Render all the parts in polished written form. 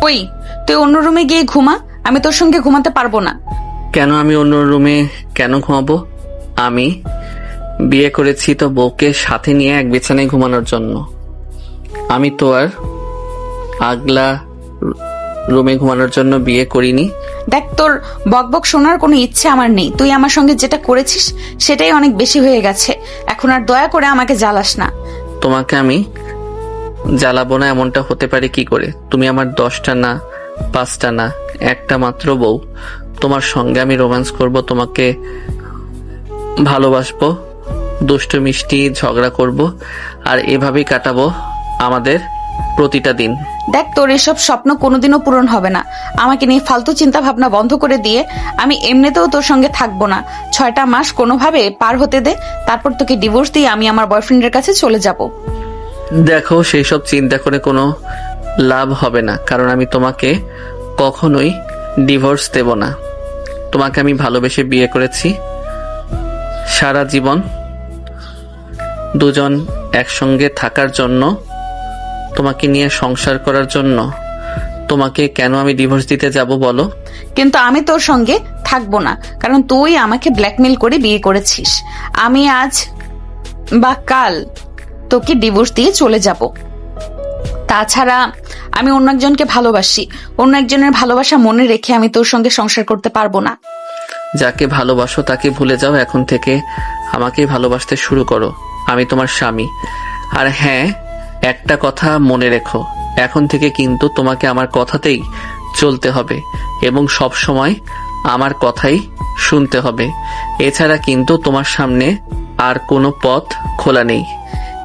ওই, তুই অন্য রুমে গিয়ে ঘুমা, আমি তোর সঙ্গে ঘুমাতে পারবো না। কেন আমি অন্য রুমে কেন ঘুমাবো? আমি বিয়ে করেছি তো বউকে সাথে নিয়ে এক বিছানায় ঘুমানোর জন্য। আমি তো আর আগলা রুমে ঘুমানোর জন্য বিয়ে করিনি। দেখ, তোর বকবক শোনার কোনো ইচ্ছে আমার নেই। তুই আমার সঙ্গে যেটা করেছিস সেটাই অনেক বেশি হয়ে গেছে। এখন আর দয়া করে আমাকে জ্বালাস না। তোমাকে আমি জ্বালাবো না এমনটা হতে পারে কি করে? তুমি আমার 10টা না 5টা না একটা মাত্র বউ। তোমার সঙ্গে আমি রোম্যান্স করব, তোমাকে ভালোবাসবো, দুষ্টু মিষ্টি ঝগড়া করব, আর এভাবেই কাটাবো আমাদের প্রতিটা দিন। দেখ, তোর এসব স্বপ্ন কোনোদিনও পূরণ হবে না। আমাকে নিয়ে ফালতু চিন্তা ভাবনা বন্ধ করে দিয়ে আমি এমনিতেও তোর সঙ্গে থাকবো না। 6টা মাস কোনোভাবে পার হতে দে, তারপর তোকে ডিভোর্স দিয়ে আমি আমার বয়ফ্রেন্ডের কাছে চলে যাব। দেখো, সেই সব চিন্তা করে কোনো লাভ হবে না, কারণ আমি তোমাকে কখনোই ডিভোর্স দেব না। তোমাকে আমি ভালোবেসে বিয়ে করেছি, সারা জীবন দুজন একসঙ্গে থাকার জন্য, তোমাকে নিয়ে সংসার করার জন্য। তোমাকে কেন আমি ডিভোর্স দিতে যাব বলো? কিন্তু আমি তোর সঙ্গে থাকবো না, কারণ তুই আমাকে ব্ল্যাকমেল করে বিয়ে করেছিস। আমি আজ বা কাল তোকে ডিভোর্স দিয়ে চলে যাব। তাছাড়া আমি অন্য একজনকে ভালোবাসি, অন্য একজনের ভালোবাসা মনে রেখে আমি তোর সঙ্গে সংসার করতে পারবো না। যাকে ভালোবাসো তাকে ভুলে যাও, এখন থেকে আমাকে ভালোবাসতে শুরু করো। আমি তোমার স্বামী। আর হ্যাঁ, একটা কথা মনে রেখো, এখন থেকে কিন্তু তোমাকে আমার কথাতেই চলতে হবে এবং সব সময় আমার কথাই শুনতে হবে। এছাড়া কিন্তু তোমার সামনে আর কোনো পথ খোলা নেই।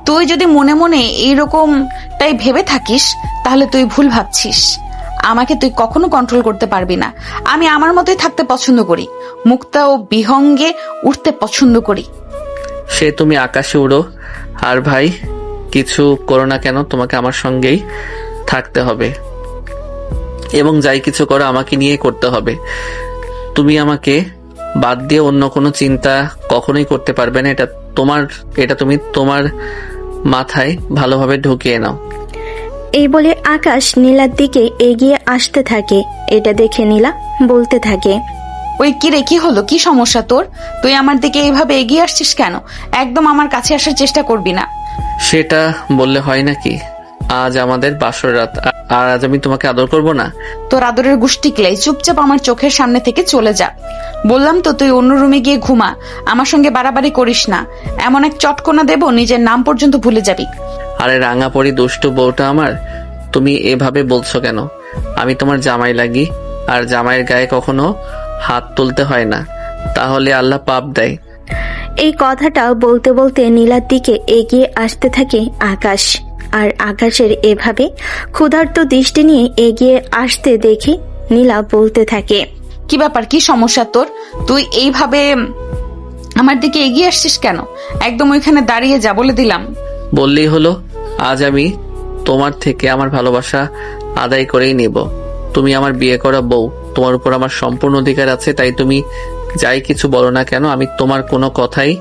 তুই যদি মনে মনে এইরকমটাই ভেবে থাকিস তাহলে তুই ভুল ভাবছিস। আমাকে তুই কখনো কন্ট্রোল করতে পারবি না। আমি আমার মতোই থাকতে পছন্দ করি, মুক্তা ও বিহঙ্গে উঠতে পছন্দ করি। সে তুমি আকাশে উড়ো আর ভাই কিছু করো না কেন, তোমাকে আমার সঙ্গেই থাকতে হবে এবং যাই কিছু করো আমাকে নিয়ে করতে হবে। তুমি আমাকে বাদ দিয়ে অন্য কোনো চিন্তা কখনোই করতে পারবে না। এটা তুমি তোমার মাথায় ভালোভাবে ঢুকিয়ে নাও। এই বলে আকাশ নীলার দিকে এগিয়ে আসতে থাকে। এটা দেখে নীলা বলতে থাকে, ওই কি রে, কি হলো? কি সমস্যা তোর? তুই আমার দিকে এইভাবে এগিয়ে আসছিস কেন? একদম আমার কাছে আসার চেষ্টা করবি না। সেটা বললে হয় নাকি? আজ আমাদের বাসর রাত, আর আজ আমি তোমাকে আদর করব না? তোর আদরের গুষ্টি ক্লাই, চুপচাপ আমার চোখের সামনে থেকে চলে যা। বললাম তো, তুই অন্য রুমে গিয়ে ঘুমা, আমার সঙ্গে বাড়াবাড়ি করিস না। এমন এক চটকনা দেব নিজের নাম পর্যন্ত ভুলে যাবি। আরে রাঙা পরি দুষ্টু বউটা আমার, তুমি এভাবে বলছো কেন? আমি তোমার জামাই লাগি, আর জামাইয়ের গায়ে কখনো হাত তুলতে হয় না, তাহলে আল্লাহ পাপ দেয়। এই কথাটা বলতে বলতে নীলার দিকে এগিয়ে আসতে থাকে আকাশ। আর আকাশের এভাবে ক্ষুধার্ত দৃষ্টি নিয়ে এগিয়ে আসতে দেখে নীলা বলতে থাকে, কি ব্যাপার, কি সমস্যা তোর? তুই এইভাবে আমার দিকে এগিয়ে আসছিস কেন? একদম ওইখানে দাঁড়িয়ে যা, বলে দিলাম। বললেই হলো, আজ আমি তোমার থেকে আমার ভালোবাসা আদায় করেই নেব। তুমি আমার বিয়ে করা বউ, তোমার উপর আমার সম্পূর্ণ অধিকার আছে, তাই তুমি যাই কিছু বলো না কেন আমি তোমার কোনো কথাই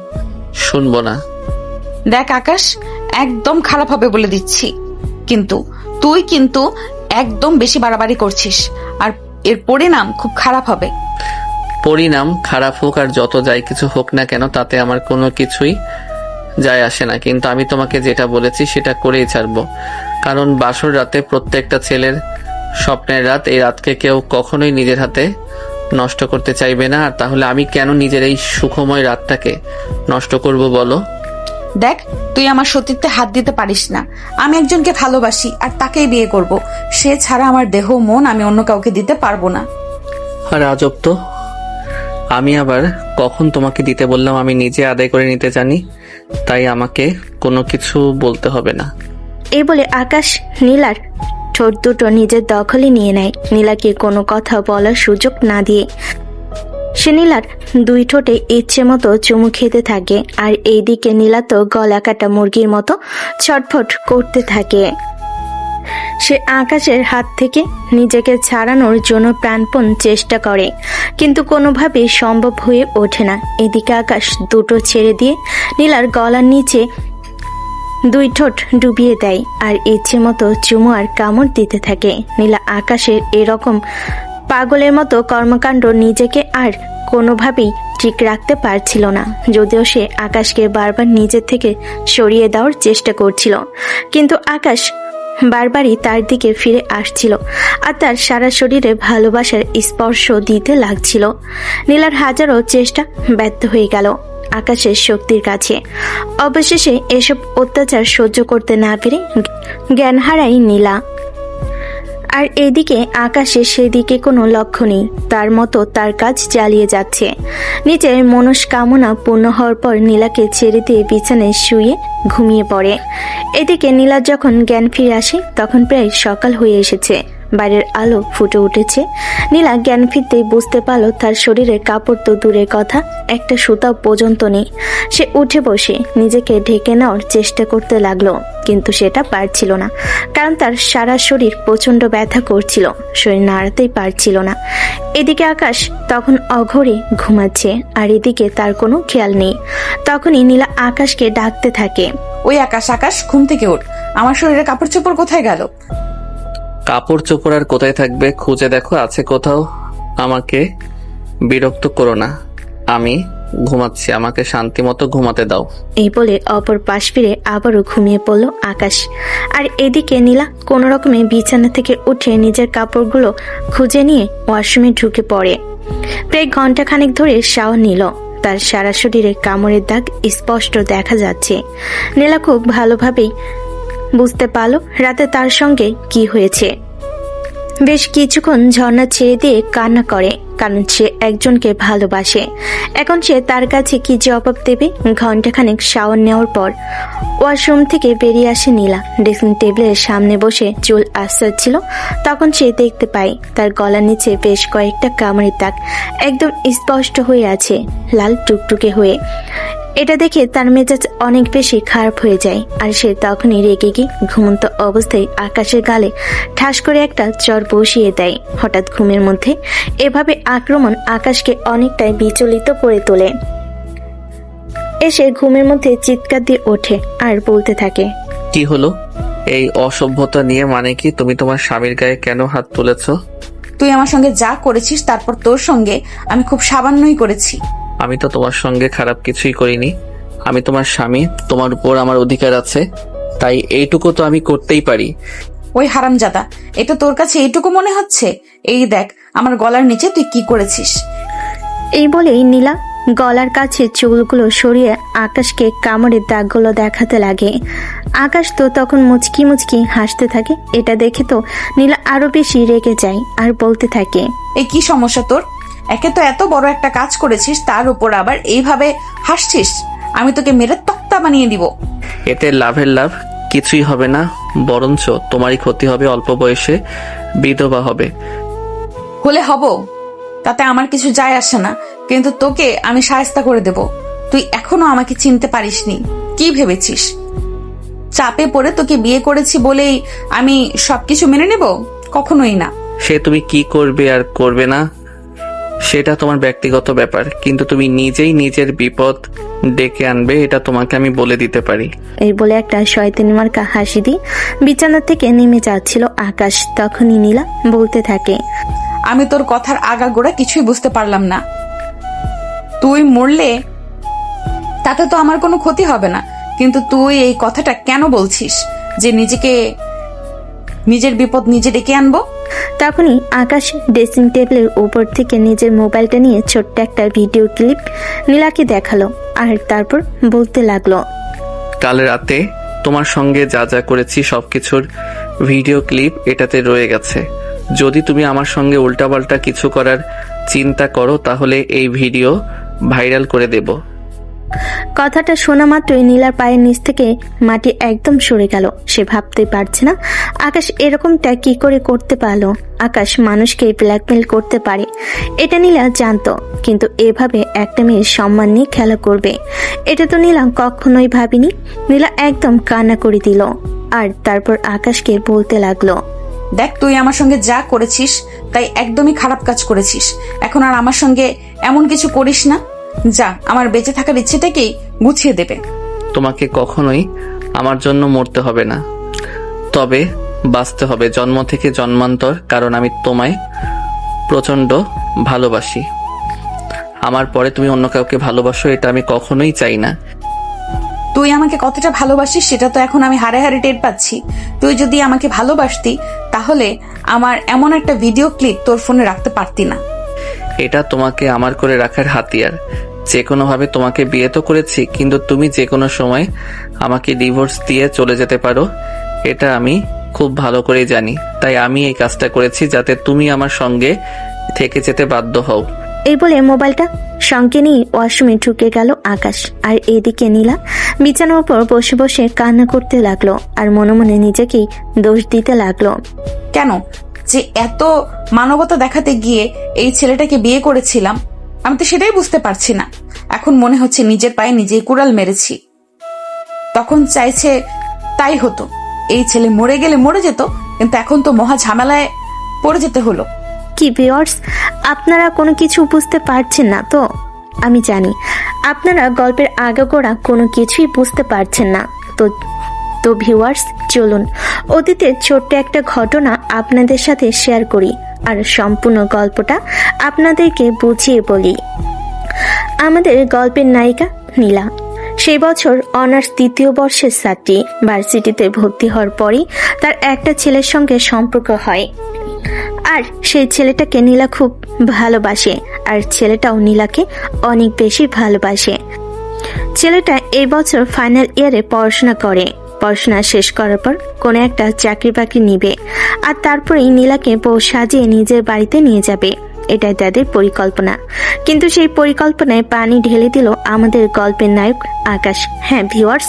শুনবো না। দেখ আকাশ, একদম খারাপ হবে বলে দিচ্ছি, কিন্তু তুই কিন্তু একদম বেশি বাড়াবাড়ি করছিস, আর এর পরিণাম খুব খারাপ হবে। পরিণাম খারাপ হোক আর যত যাই কিছু হোক না কেন, তাতে আমার কোনো কিছুই যায় আসে না, কিন্তু আমি তোমাকে যেটা বলেছি সেটা করেই ছাড়বো। কারণ বাসর রাতে প্রত্যেকটা ছেলের স্বপ্নের রাত, এই রাতকে কেউ কখনোই নিজের হাতে নষ্ট করতে চাইবে না। আর তাহলে আমি কেন নিজের এই সুখময় রাতটাকে নষ্ট করব বলো? দেখ, তুই আমার সতীত্বে হাত দিতে পারিস না। আমি একজনকে ভালোবাসি আর তাকেই বিয়ে করব। সে ছাড়া আমার দেহ মন আমি অন্য কাউকে দিতে পারবো না। আর আজব তো, আমি আবার কখন তোমাকে দিতে বললাম? আমি নিজে আদায় করে নিতে জানি, তাই আমাকে কোনো কিছু বলতে হবে না। এই বলে আকাশ নীলার ঠোঁট দুটো নিজের দখলে নিয়ে নেয়, নীলাকে কোনো কথা বলার সুযোগ না দিয়ে। সে নীলার 2 ঠোঁটে ইচ্ছে মতো চুমু খেতে থাকে। আর এইদিকে নীলা তো গলা কাটা মুরগির মতো ছটফট করতে থাকে। সে আকাশের হাত থেকে নিজেকে ছাড়ানোর জন্য প্রাণপণ চেষ্টা করে, কিন্তু কোনোভাবেই সম্ভব হয়ে ওঠে না। এদিকে আকাশ দুটো ছেড়ে দিয়ে নীলার গলার নিচে দুই ঠোঁট ডুবিয়ে দেয় আর ইচ্ছে মতো চুমু আর কামড় দিতে থাকে। নীলা আকাশের এরকম পাগলের মতো কর্মকাণ্ড নিজেকে আর কোনোভাবেই ঠিক রাখতে পারছিল না। যদিও সে আকাশকে বারবার নিজের থেকে সরিয়ে দেওয়ার চেষ্টা করছিল, কিন্তু আকাশ বারবারই তার দিকে ফিরে আসছিল আর তার সারা শরীরে ভালোবাসার স্পর্শ দিতে লাগছিল। নীলার হাজারো চেষ্টা ব্যর্থ হয়ে গেল আকাশের শক্তির কাছে। অবশেষে এসব অত্যাচার সহ্য করতে না পেরে জ্ঞান হারায় নীলা। আর এদিকে আকাশের সেদিকে কোনো লক্ষ্য নেই, তার মতো তার কাজ চালিয়ে যাচ্ছে। নিজের মনস্কামনা পূর্ণ হওয়ার পর নীলাকে ছেড়ে দিয়ে বিছানায় শুয়ে ঘুমিয়ে পড়ে। এদিকে নীলা যখন জ্ঞান ফিরে আসে তখন প্রায় সকাল হয়ে এসেছে, বাইরের আলো ফুটে উঠেছে। নীলা জ্ঞান ফিরতেই বুঝতে পারল তার শরীরের কাপড় তো দূরের কথা, একটা সুতাও পর্যন্ত নেই। সে উঠে বসে নিজেকে ঢেকে নেওয়ার চেষ্টা করতে লাগলো, কিন্তু সেটা পারছিল না, কারণ তার সারা শরীর প্রচন্ড ব্যথা করছিল, শরীর নাড়াতেই পারছিল না। এদিকে আকাশ তখন অঘরে ঘুমাচ্ছে আর এদিকে তার কোনো খেয়াল নেই। তখনই নীলা আকাশকে ডাকতে থাকে, ওই আকাশ, আকাশ ঘুম থেকে ওঠ, আমার শরীরে কাপড় চোপড় কোথায় গেল? কাপড় চোপড় আর কোথায় থাকবে, খুঁজে দেখো আছে কোথাও। আমাকে বিরক্ত করো না, আমি ঘুমাচ্ছি, আমাকে শান্তি মতো ঘুমাতে দাও। এই বলে অপর পাশ ফিরে আবারও ঘুমিয়ে পড়ল আকাশ। আর এদিকে নীলা কোনো রকমে বিছানা থেকে উঠে নিজের কাপড়গুলো খুঁজে নিয়ে ওয়াশরুমে ঢুকে পড়ে। প্রায় ঘন্টাখানেক ধরে শাওয়ার নিল, তার সারা শরীরে কামড়ের দাগ স্পষ্ট দেখা যাচ্ছে। নীলা খুব ভালোভাবেই বুঝতে পারল রাতে তার সঙ্গে কি হয়েছে। বেশ কিছুক্ষণ ঝর্ণা ছেড়ে দিয়ে কান্না করে, কারণ সে একজনকে ভালোবাসে। এখন সে তার কাছে কি জবাব দেবে? ঘন্টাখানেক শাওয়ার নেওয়ার পর ওয়াশরুম থেকে বেরিয়ে আসে নীলা। ড্রেসিং টেবিলের সামনে বসে চুল আঁচড়াচ্ছিল, তখন সে দেখতে পায় তার গলার নিচে বেশ কয়েকটা কামড়ের দাগ একদম স্পষ্ট হয়ে আছে, লাল টুকটুকে হয়ে। এটা দেখে তার মেজাজ অনেক বেশি খারাপ হয়ে যায়, আর সে তখনই রেগে গিয়ে ঘুমন্ত অবস্থায় আকাশের গালে ঠাস করে একটা চর বসিয়ে দেয়। হঠাৎ ঘুমের মধ্যে এভাবে আক্রমণ আকাশকে অনেকটাই বিচলিত করে তোলে। এসে ঘুমের মধ্যে চিৎকার দিয়ে ওঠে আর বলতে থাকে, কি হলো? এই অসভ্যতা নিয়ে মানে কি? তুমি তোমার স্বামীর গায়ে কেন হাত তুলেছ? তুই আমার সঙ্গে যা করেছিস তারপর তোর সঙ্গে আমি খুব সামান্যই করেছি। আমি তো তোমার সঙ্গে খারাপ কিছুই করিনি, আমি তোমার স্বামী, তোমার উপর আমার অধিকার আছে, তাই এইটুকু তো আমি করতেই পারি। ওই হারামজাদা, এটা তোর কাছে এইটুকু মনে হচ্ছে? এই দেখ আমার গলার নিচে তুই কি করেছিস। এই বলেই নীলা গলার কাছে চুলগুলো সরিয়ে আকাশকে কামড়ের দাগগুলো দেখাতে লাগে। আকাশ তো তখন মুচকি মুচকি হাসতে থাকে। এটা দেখে তো নীলা আরো বেশি রেগে যায় আর বলতে থাকে, এই কি সমস্যা তোর? একে তো এত বড় একটা কাজ করেছিস, তার উপর আবার এইভাবে হাসছিস। আমি তোকে মেরে তক্তা বানিয়ে দিব। এতে লাভের লাভ কিছুই হবে না, বরঞ্চ তোমারই ক্ষতি হবে, অল্প বয়সে বিধবা হবে। হলে হব, তাতে আমার কিছু যায় আসে না, কিন্তু তোকে আমি শায়েস্তা করে দেব। তুই এখনো আমাকে চিনতে পারিসনি। কি ভেবেছিস চাপে পড়ে তোকে বিয়ে করেছি বলেই আমি সবকিছু মেনে নেব? কখনোই না। সে তুমি কি করবে আর করবে না সেটা তোমার ব্যক্তিগত ব্যাপার, কিন্তু তুমি নিজেই নিজের বিপদ ডেকে আনবে, এটা তোমাকে আমি বলে দিতে পারি। এই বলে একটা শয়তানি মার্কা হাসি দিয়ে বিছানা থেকে নেমে যাচ্ছিল আকাশ। তখনই নীলা বলতে থাকে, আমি তোর কথার আগাগোড়া কিছুই বুঝতে পারলাম না। তুই মরলে তাতে তো আমার কোনো ক্ষতি হবে না, কিন্তু তুই এই কথাটা কেন বলছিস যে নিজের বিপদ নিজে ডেকে আনবো? তখনই আকাশ ড্রেসিং টেবিলের উপর থেকে নিজের মোবাইলটা নিয়ে ছোট্ট একটা ভিডিও ক্লিপ নীলাকে দেখালো আর তারপর বলতে লাগলো, কাল রাতে তোমার সঙ্গে যা যা করেছি সবকিছুর ভিডিও ক্লিপ এটাতে রয়ে গেছে। যদি তুমি আমার সঙ্গে উল্টাপাল্টা কিছু করার চিন্তা করো তাহলে এই ভিডিও ভাইরাল করে দেব। কথাটা শোনা মাত্রই নীলার পায়ের নিচ থেকে মাটি একদম সরে গেল। সে ভাবতে পারছে না আকাশ এরকমটা কি করে করতে পারলো। আকাশ মানুষকে ব্ল্যাকমেল করতে পারে, এটা নীলা জানতো, কিন্তু এভাবে একটা মেয়ের সম্মান নিয়ে খেলা করবে এটা তো নীলা কখনোই ভাবিনি। নীলা একদম কান্না করে দিল আর তারপর আকাশকে বলতে লাগলো, দেখ তুই আমার সঙ্গে যা করেছিস তাই একদমই খারাপ কাজ করেছিস। এখন আর আমার সঙ্গে এমন কিছু করিস না। যা, আমার বেঁচে থাকার ইচ্ছেটাকেই গুছিয়ে দেবে। তোমাকে কখনোই আমার জন্য মরতে হবে না, তবে বাঁচতে হবে জন্ম থেকে জন্মান্তর, কারণ আমি তোমায় প্রচণ্ড ভালোবাসি। আমার পরে তুমি অন্য কাউকে ভালোবাসো, এটা আমি কখনোই চাই না। তুই আমাকে কতটা ভালোবাসিস সেটা তো এখন আমি হাড়ে হাড়ে টের পাচ্ছি। তুই যদি আমাকে ভালোবাসতি তাহলে আমার এমন একটা ভিডিও ক্লিপ তোর ফোনে রাখতে পারতি না। এটা তোমাকে আমার করে রাখার হাতিয়ার। যে কোনোভাবে তোমাকে বিয়ে তো করেছি, কিন্তু তুমি যে কোনো সময় আমাকে ডিভোর্স দিয়ে চলে যেতে পারো, এটা আমি খুব ভালো করেই জানি। তাই আমি এই কাজটা করেছি যাতে তুমি আমার সঙ্গে থেকে যেতে বাধ্য হও। এই বলে মোবাইলটা সঙ্গে নিয়ে ওয়াশরুমে ঢুকে গেল আকাশ। আর এদিকে নীলা বিছানার উপর বসে বসে কান্না করতে লাগলো আর মনে মনে নিজেকেই দোষ দিতে লাগলো। কেন যে এত মানবতা দেখাতে গিয়ে এই ছেলেটাকে বিয়ে করেছিলাম, আমি তো সেটাই বুঝতে পারছি না। এখন মনে হচ্ছে নিজের পায়ে নিজেই কুড়াল মেরেছি। তখন চাইছে তাই হতো, এই ছেলে মরে গেলে মরে যেত, কিন্তু এখন তো মহা ঝামেলায় পড়ে যেতে হলো। কি ভিউয়ার্স, আপনারা কোনো কিছু বুঝতে পারছেন না তো? আমি জানি আপনারা গল্পের আগাগোড়া কোনো কিছুই বুঝতে পারছেন না। তো ভিউয়ার্স, চলুন অতীতের ছোট্ট একটা ঘটনা আপনাদের সাথে শেয়ার করি আর সম্পূর্ণ গল্পটা আপনাদেরকে বুঝিয়ে বলি। আমাদের গল্পের নায়িকা নীলা সেই বছর অনার্স 3য় বর্ষের ছাত্রী। ভার্সিটিতে ভর্তি হওয়ার পরই তার একটা ছেলের সঙ্গে সম্পর্ক হয়, আর সেই ছেলেটাকে নীলা খুব ভালোবাসে আর ছেলেটাও নীলাকে অনেক বেশি ভালোবাসে। ছেলেটা এই বছর ফাইনাল ইয়ারে পড়াশোনা করে। পড়াশোনা শেষ করার পর কোনো একটা চাকরি বাকরি নিবে আর তারপরেই নীলাকে বউ সাজিয়ে নিজের বাড়িতে নিয়ে যাবে, এটাই তাদের পরিকল্পনা। কিন্তু সেই পরিকল্পনায় পানি ঢেলে দিল আমাদের গল্পের নায়ক আকাশ। হ্যাঁ ভিউয়ার্স,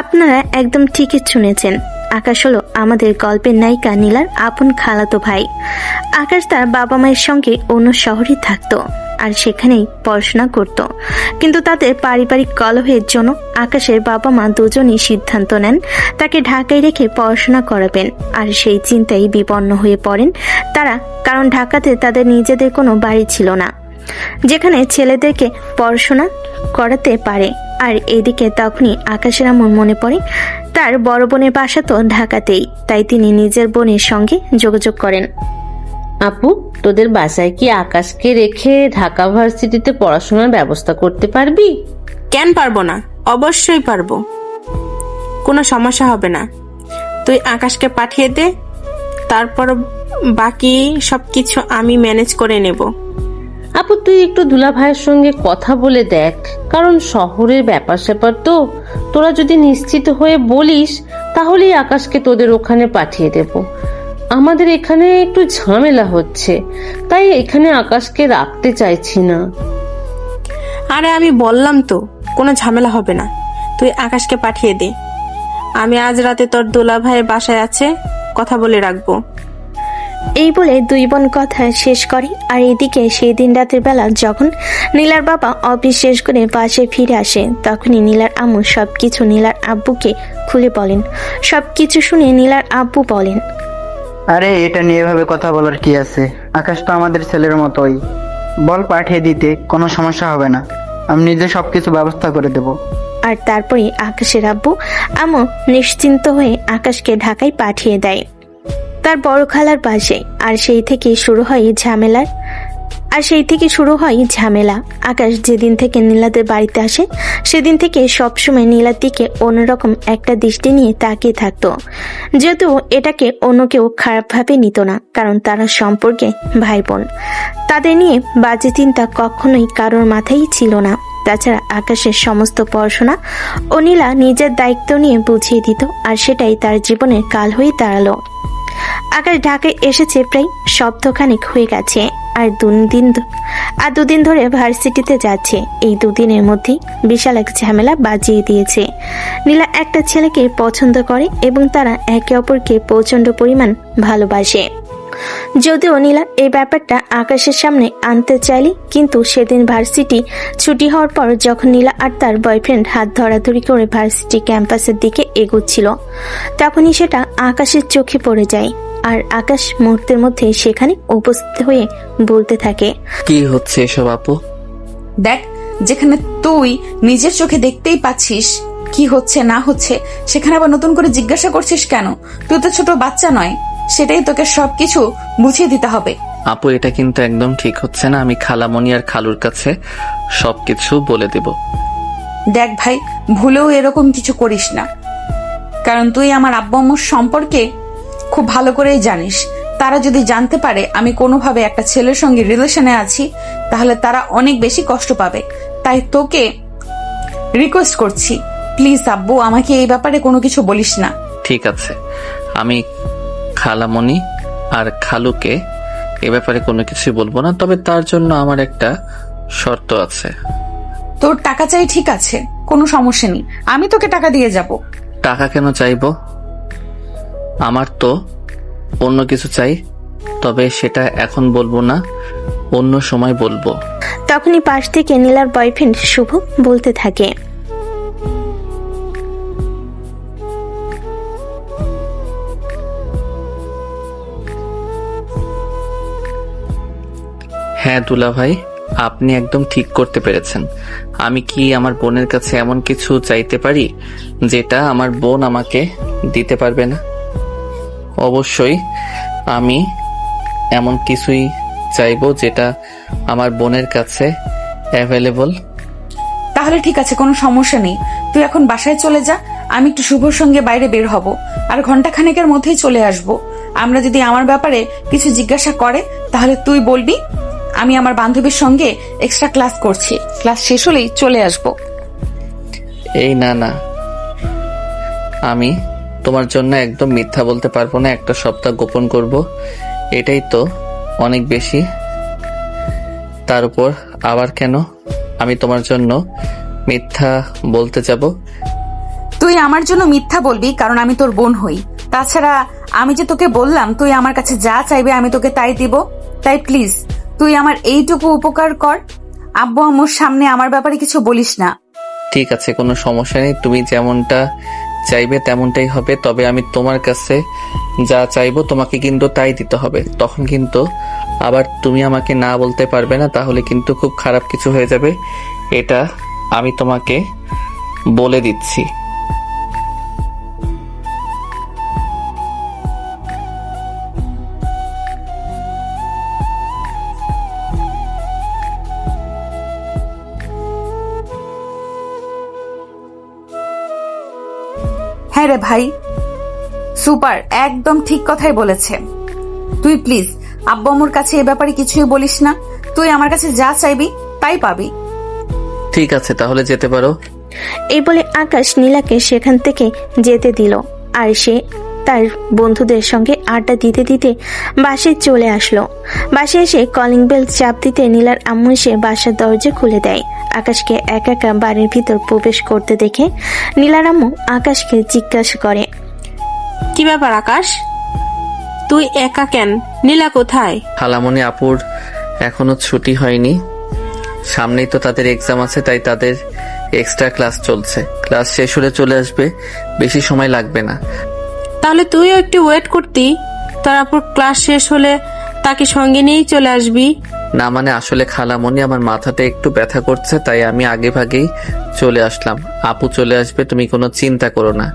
আপনারা একদম ঠিকই শুনেছেন, আকাশ হলো আমাদের গল্পের নায়িকা নীলার আপন খালাতো ভাই। আকাশ তার বাবা মায়ের সঙ্গে অন্য শহরে থাকতো আর সেখানেই পড়াশোনা করত। কিন্তু তাদের পারিবারিক কলহের জন্য আকাশের বাবা মা দুজনই সিদ্ধান্ত নেন তাকে ঢাকায় রেখে পড়াশোনা করাবেন। আর সেই চিন্তায় বিপন্ন হয়ে পড়েন তারা, কারণ ঢাকাতে তাদের নিজেদের কোনো বাড়ি ছিল না যেখানে ছেলেদেরকে পড়াশোনা করাতে পারে। আর এদিকে তখনই আকাশের এমন মনে পড়ে তার বড় বোনের বাসা তো ঢাকাতেই, তাই তিনি নিজের বোনের সঙ্গে যোগাযোগ করেন। আপু, তোদের বাসায় কি আকাশকে রেখে ঢাকা ভার্সিটিতে পড়াশোনার ব্যবস্থা করতে পারবি? কেন পারবো না, অবশ্যই পারবো, কোনো সমস্যা হবে না। তুই আকাশকে পাঠিয়ে দে, তারপর বাকি সবকিছু আমি ম্যানেজ করে নেব। আপু, তুই একটু দুলা ভাইয়ের সঙ্গে কথা বলে দেখ, কারণ শহরের ব্যাপার স্যাপার তো, তোরা যদি নিশ্চিত হয়ে বলিস তাহলেই আকাশকে তোদের ওখানে পাঠিয়ে দেব। আমাদের এখানে একটু ঝামেলা হচ্ছে, তাই এখানে আকাশকে রাখতে চাইছি না। আরে আমি বললাম তো কোনো ঝামেলা হবে না, তুই আকাশকে পাঠিয়ে দে। আমি আজ রাতে তোর দুলা ভাইয়ের বাসায় আছে, কথা বলে রাখবো। এই বলে দুই বোন কথা শেষ করে। আর এদিকে সেই দিন রাতের বেলা যখন নীলার বাবা অফিস শেষ করে বাসায় ফিরে আসে, তখনই নীলার আম্মু সবকিছু নীলার আব্বুকে খুলে বলেন। সবকিছু শুনে নীলার আব্বু বলেন, আরে এটা নিয়ে এভাবে কথা বলার কি আছে? আকাশ তো আমাদের ছেলের মতোই, বল পাঠিয়ে দিতে, কোনো সমস্যা হবে না, আমি নিজে সবকিছু ব্যবস্থা করে দেব। আর তারপরে আকাশের আব্বু আম্মু নিশ্চিন্ত হয়ে আকাশকে ঢাকায় পাঠিয়ে দেয় তার বড় খালার পাশে। আর সেই থেকে শুরু হয় ঝামেলা। আকাশ যেদিন থেকে নীলাদের বাড়িতে আসে সেদিন থেকে সবসময় নীলার দিকে অন্যরকম একটা দৃষ্টি নিয়ে তাকিয়ে থাকতো, যেহেতু এটাকে অন্য কেউ খারাপভাবে নিত না, কারণ তারা সম্পর্কে ভাই বোন। তাদের নিয়ে বাজে চিন্তা কখনোই কারোর মাথায় ছিল না। তাছাড়া আকাশের সমস্ত পড়াশোনা ও নীলা নিজের দায়িত্ব নিয়ে বুঝিয়ে দিত, আর সেটাই তার জীবনের কাল হয়ে দাঁড়ালো। আকাশ ঢাকায় এসেছে প্রায় সপ্তাহখানেক হয়ে গেছে, আর দুদিন ধরে ভার্সিটিতে যাচ্ছে। এই দুদিনের মধ্যেই বিশাল এক ঝামেলা বাজিয়ে দিয়েছে। নীলা একটা ছেলেকে পছন্দ করে এবং তারা একে অপরকে প্রচন্ড পরিমাণ ভালোবাসে। যদিও নীলা এই ব্যাপারটা আকাশের সামনে আনতে চাইলে, কিন্তু সেদিন ভার্সিটি ছুটি হওয়ার পর যখন নীলা আর তার বয়ফ্রেন্ড হাত ধরাধরি করে ভার্সিটি ক্যাম্পাসের দিকে এগোচ্ছিল, তখনই সেটা আকাশের চোখে পড়ে যায়। আর আকাশ মুহূর্তের মধ্যে সেখানে উপস্থিত হয়ে বলতে থাকে, কি হচ্ছে এসব আপু? দেখ, যেখানে তুই নিজের চোখে দেখতেই পাচ্ছিস কি হচ্ছে না হচ্ছে সেখানে আবার নতুন করে জিজ্ঞাসা করছিস কেন? তুই তো ছোট বাচ্চা নয়, সেটাই তোকে সবকিছু বুঝিয়ে দিতে হবে। আপু, এটা কিন্তু একদম ঠিক হচ্ছে না। আমি খালামণি আর খালুর কাছে সবকিছু বলে দেব। দেখ ভাই, ভুলেও এরকম কিছু করিস না, কারণ তুই আমার আব্বু আম্মুর সম্পর্কে খুব ভালো করেই জানিস। তারা যদি জানতে পারে আমি কোনোভাবে একটা ছেলের সঙ্গে রিলেশনে আছি, তাহলে তারা অনেক বেশি কষ্ট পাবে। তাই তোকে রিকোয়েস্ট করছি, প্লিজ আব্বু, আমাকে এই ব্যাপারে কোনো কিছু বলিস না। ঠিক আছে, আমি খালামণি আর খালুকে এ ব্যাপারে কোনো কিছু বলবো না, তবে তার জন্য আমার একটা শর্ত আছে। তোর টাকা চাই, ঠিক আছে, কোনো সমস্যা নেই, আমি তোকে টাকা দিয়ে যাব। টাকা কেন চাইবো? আমার তো অন্য কিছু চাই, তবে সেটা এখন বলবো না, অন্য সময় বলবো। তখনই পাশ থেকে নীলার বয়ফ্রেন্ড শুভ বলতে থাকে, হ্যাঁ দুলা ভাই, আপনি একদম ঠিক করতে পেরেছেন। আমি কি আমার বোনের কাছে এমন কিছু চাইতে পারি যেটা আমার বোন আমাকে দিতে পারবে না? অবশ্যই আমি এমন কিছুই চাইবো যেটা আমার বোনের কাছে অ্যাভেলেবল। তাহলে ঠিক আছে, কোনো সমস্যা নেই, তুই এখন বাসায় চলে যা। আমি একটু শুভর সঙ্গে বাইরে বের হব, আর ঘন্টাখানেকের মধ্যেই চলে আসব। আমরা যদি আমার ব্যাপারে কিছু জিজ্ঞাসা করে, তাহলে তুই বলবি আমি আমার বান্ধবীর সঙ্গে এক্সট্রা ক্লাস করছি, ক্লাস শেষ হলেই চলে আসব। এই না না, আমি তোমার জন্য একদম মিথ্যা বলতে পারবো না। একটা সপ্তাহ গোপন করব, এটাই তো অনেক বেশি। তার উপর আবার কেন আমি তোমার জন্য মিথ্যা বলতে যাব? তুই আমার জন্য মিথ্যা বলবি কারণ আমি তোর বোন হই। তাছাড়া আমি যে তোকে বললাম তুই আমার কাছে যা চাইবে আমি তোকে তাই দিব। তাই প্লিজ তুই আমার এইটুকু উপকার কর, আব্বু আম্মুর সামনে আমার ব্যাপারে কিছু বলিস না। ঠিক আছে, কোনো সমস্যা নেই, তুমি যেমনটা চাইবে তেমনটাই হবে। তবে আমি তোমার কাছে যা চাইবো তোমাকে কিন্তু তাই দিতে হবে। তখন কিন্তু আবার তুমি আমাকে না বলতে পারবে না, তাহলে কিন্তু খুব খারাপ কিছু হয়ে যাবে। এটা আমি তোমাকে বলে দিচ্ছি। হ্যাঁ রে ভাই, সুপার, একদম ঠিক কথাই বলেছে। তুই প্লিজ আব্বু আম্মুর কাছে এ ব্যাপারে কিছুই বলিস না। তুই আমার কাছে যা চাইবি তাই পাবি। ঠিক আছে, তাহলে যেতে পারো। এই বলে আকাশ নীলাকে সেখান থেকে যেতে দিল, আর সে তার বন্ধুদের সঙ্গে আড্ডা দিতে দিতে বাসায় চলে আসলো। বাসায় এসে কলিং বেল চাপ দিতে নীলার আম্মু এসে বাসার দরজা খুলে দেয়। আকাশকে একা একা বাড়ির ভিতর প্রবেশ করতে দেখে নীলার আম্মু আকাশকে জিজ্ঞাসা করে, কি ব্যাপার আকাশ, তুই একা কেন? নীলা কোথায়? খালামণি আপুর এখনো ছুটি হয়নি, সামনেই তো তাদের এক্সাম আছে, তাই তাদের এক্সট্রা ক্লাস চলছে। ক্লাস শেষ হলে চলে আসবে, বেশি সময় লাগবে না। তাহলে তুইও একটু ওয়েট করতি, তোর আপুর ক্লাস শেষ হলে তাকে সঙ্গে নিয়েই চলে আসবি। না মানে আসলে খালামণি আমার মাথাটা একটু ব্যথা করছে, তাই আমি আগে ভাগেই চলে আসলাম। আপু চলে আসবে, তুমি কোনো চিন্তা করো না।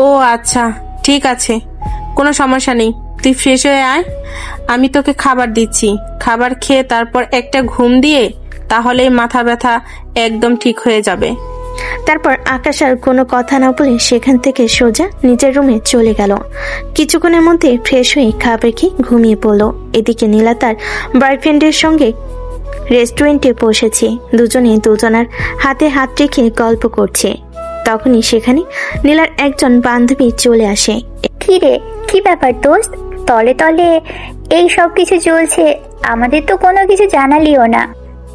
ও আচ্ছা, ঠিক আছে, কোনো সমস্যা নেই, তুই ফ্রেশ হয়ে আয়, আমি তোকে খাবার দিচ্ছি। খাবার খেয়ে তারপর একটা ঘুম দিয়ে তাহলেই মাথা ব্যথা একদম ঠিক হয়ে যাবে। তারপর আকাশ আর কোনো কথা না বলে সেখান থেকে সোজা নিজের রুমে চলে গেল। কিছুক্ষণের মধ্যে ফ্রেশ হয়ে খাবার খেয়ে ঘুমিয়ে পড়ল। এদিকে নীলা তার বয়ফ্রেন্ডের সঙ্গে রেস্টুরেন্টে বসেছে, দুজনে দুজনার হাতে হাত রেখে গল্প করছে। তখনই সেখানে নীলার একজন বান্ধবী চলে আসে। কি রে, কি ব্যাপার দোস্ত? তলে তলে এই সব কিছু চলছে, আমাদের তো কোনো কিছু জানালিও না।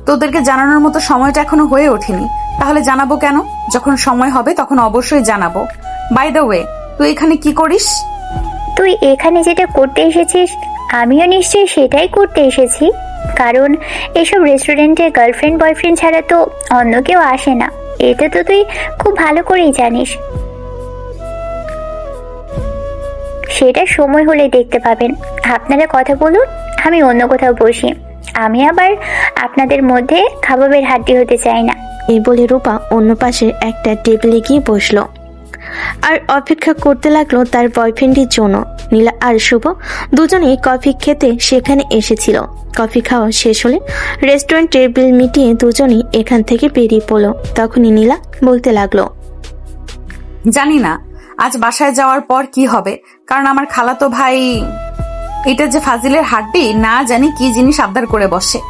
তোদেরকে জানানোর মতো সময়টা এখনো হয়ে ওঠেনি, তাহলে জানাবো কেন? যখন সময় হবে তখন অবশ্যই জানাবো। বাই দ্য ওয়ে, তুই এখানে কি করিস? তুই এখানে যেটা করতে এসেছিস আমিও নিশ্চয়ই সেটাই করতে এসেছি, কারণ এসব রেস্টুরেন্টে গার্লফ্রেন্ড বয়ফ্রেন্ড ছাড়া তো অন্য কেউ আসে না, এটা তো তুই খুব ভালো করেই জানিস। সেটা সময় হলে দেখতে পাবেন। আপনারা কথা বলুন, আমি অন্য কোথাও বসি। আমি আবার আপনাদের মধ্যে কাবাবের হাড্ডি হতে চাই না। এই বলে রূপা অন্য পাশের একটা টেবিলে গিয়ে বসলো আর অপেক্ষা করতে লাগলো তার বয়ফ্রেন্ডের জন্য। নীলা আর শুভ দুজনেই কফি খেতে সেখানে এসেছিল। কফি খাওয়া শেষ হলে রেস্টুরেন্ট টেবিল মিটিয়ে দুজনেই এখান থেকে বেরিয়ে পড়লো। তখনই নীলা বলতে লাগলো, জানি না আজ বাসায় যাওয়ার পর কি হবে, কারণ আমার খালাতো ভাই এটা যে ফাজিলের হাড্ডি না জানি কি জিনিস আবদার করে বসে।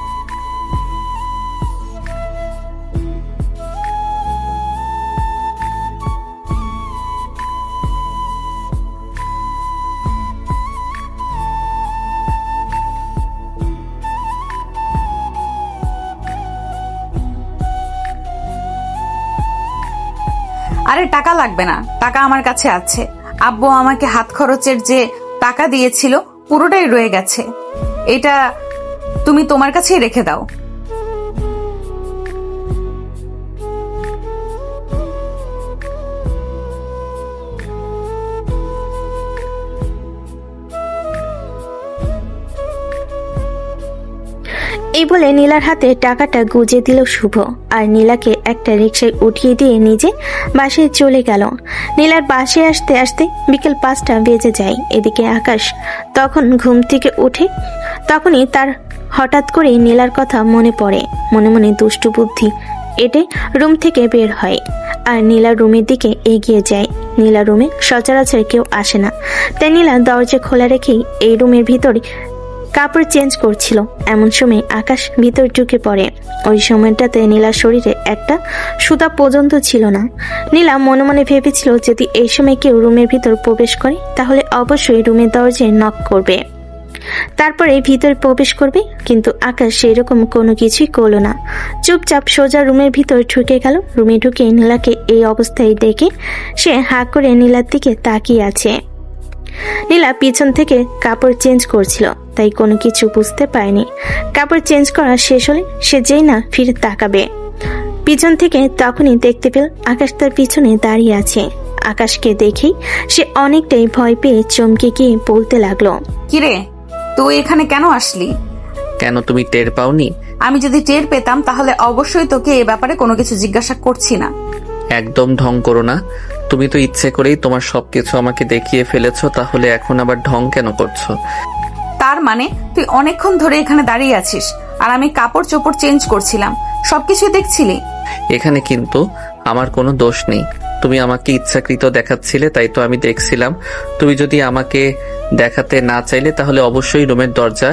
আরে টাকা লাগবে না, টাকা আমার কাছে আছে। আব্বু আমাকে হাত খরচের যে টাকা দিয়েছিল পুরোটাই রয়ে গেছে, এটা তুমি তোমার কাছেই রেখে দাও। এই বলে নীলার হাতে টাকাটা গুজে দিল শুভ আর নীলাকে একটা রিকশায় উঠিয়ে দিয়ে নিজে বাসায় চলে গেল। নীলার বাসায় আসতে আসতে বিকেল 5টা বেজে যায়। এদিকে আকাশ তখন ঘুম থেকে উঠে, তখনই তার হঠাৎ করে নীলার কথা মনে পড়ে। মনে মনে দুষ্টু বুদ্ধি এটে রুম থেকে বের হয় আর নীলার রুমের দিকে এগিয়ে যায়। নীলার রুমে সচরাচর কেউ আসে না, তাই নীলা দরজা খোলা রেখেই এই রুমের ভিতরে কাপড় চেঞ্জ করছিল। এমন সময় আকাশ ভিতর ঢুকে পড়ে। ওই সময়টাতে নীলার শরীরে একটা সুতা পর্যন্ত ছিল না। নীলা মনে মনে ভেবেছিল যদি এই সময় কেউ রুমের ভিতর প্রবেশ করে তাহলে অবশ্যই রুমের দরজায় নক করবে, তারপরে ভিতরে প্রবেশ করবে। কিন্তু আকাশ সেই রকম কোনো কিছুই করলো না, চুপচাপ সোজা রুমের ভিতর ঢুকে গেল। রুমে ঢুকে নীলাকে এই অবস্থায় দেখে সে হাঁ করে নীলার দিকে তাকিয়ে আছে। নীলা পিছন থেকে কাপড় চেঞ্জ করছিল, তাই কোনো কিছু বুঝতে পারেনি। কাপড় চেঞ্জ করা শেষ হলে সে যেই না ফিরে তাকাবে পিছন থেকে, তখনই দেখতে পেল আকাশ তার পিছনে দাঁড়িয়ে আছে। আকাশকে দেখেই সে অনেকটাই ভয় পেয়ে চমকে গিয়ে বলতে লাগলো, কিরে তুই এখানে কেন আসলি? কেন, তুমি টের পাওনি? আমি যদি টের পেতাম তাহলে অবশ্যই তোকে এ ব্যাপারে কোনো কিছু জিজ্ঞাসা করছি না। একদম ঢং করো না, তুমি তো ইচ্ছে করেই তোমার সবকিছু আমাকে দেখিয়ে ফেলেছো, তাহলে এখন আবার ঢং কেন করছো? তার মানে তুই অনেকক্ষণ ধরে এখানে দাঁড়িয়ে আছিস আর আমি কাপড় চোপড় চেঞ্জ করছিলাম, সবকিছু দেখছিলি? এখানে কিন্তু আমার কোনো দোষ নেই, তুমি আমাকে ইচ্ছাকৃত দেখাচ্ছিলে, তাই তো আমি দেখছিলাম। তুমি যদি আমাকে দেখাতে না চাইলে তাহলে অবশ্যই রুমের দরজা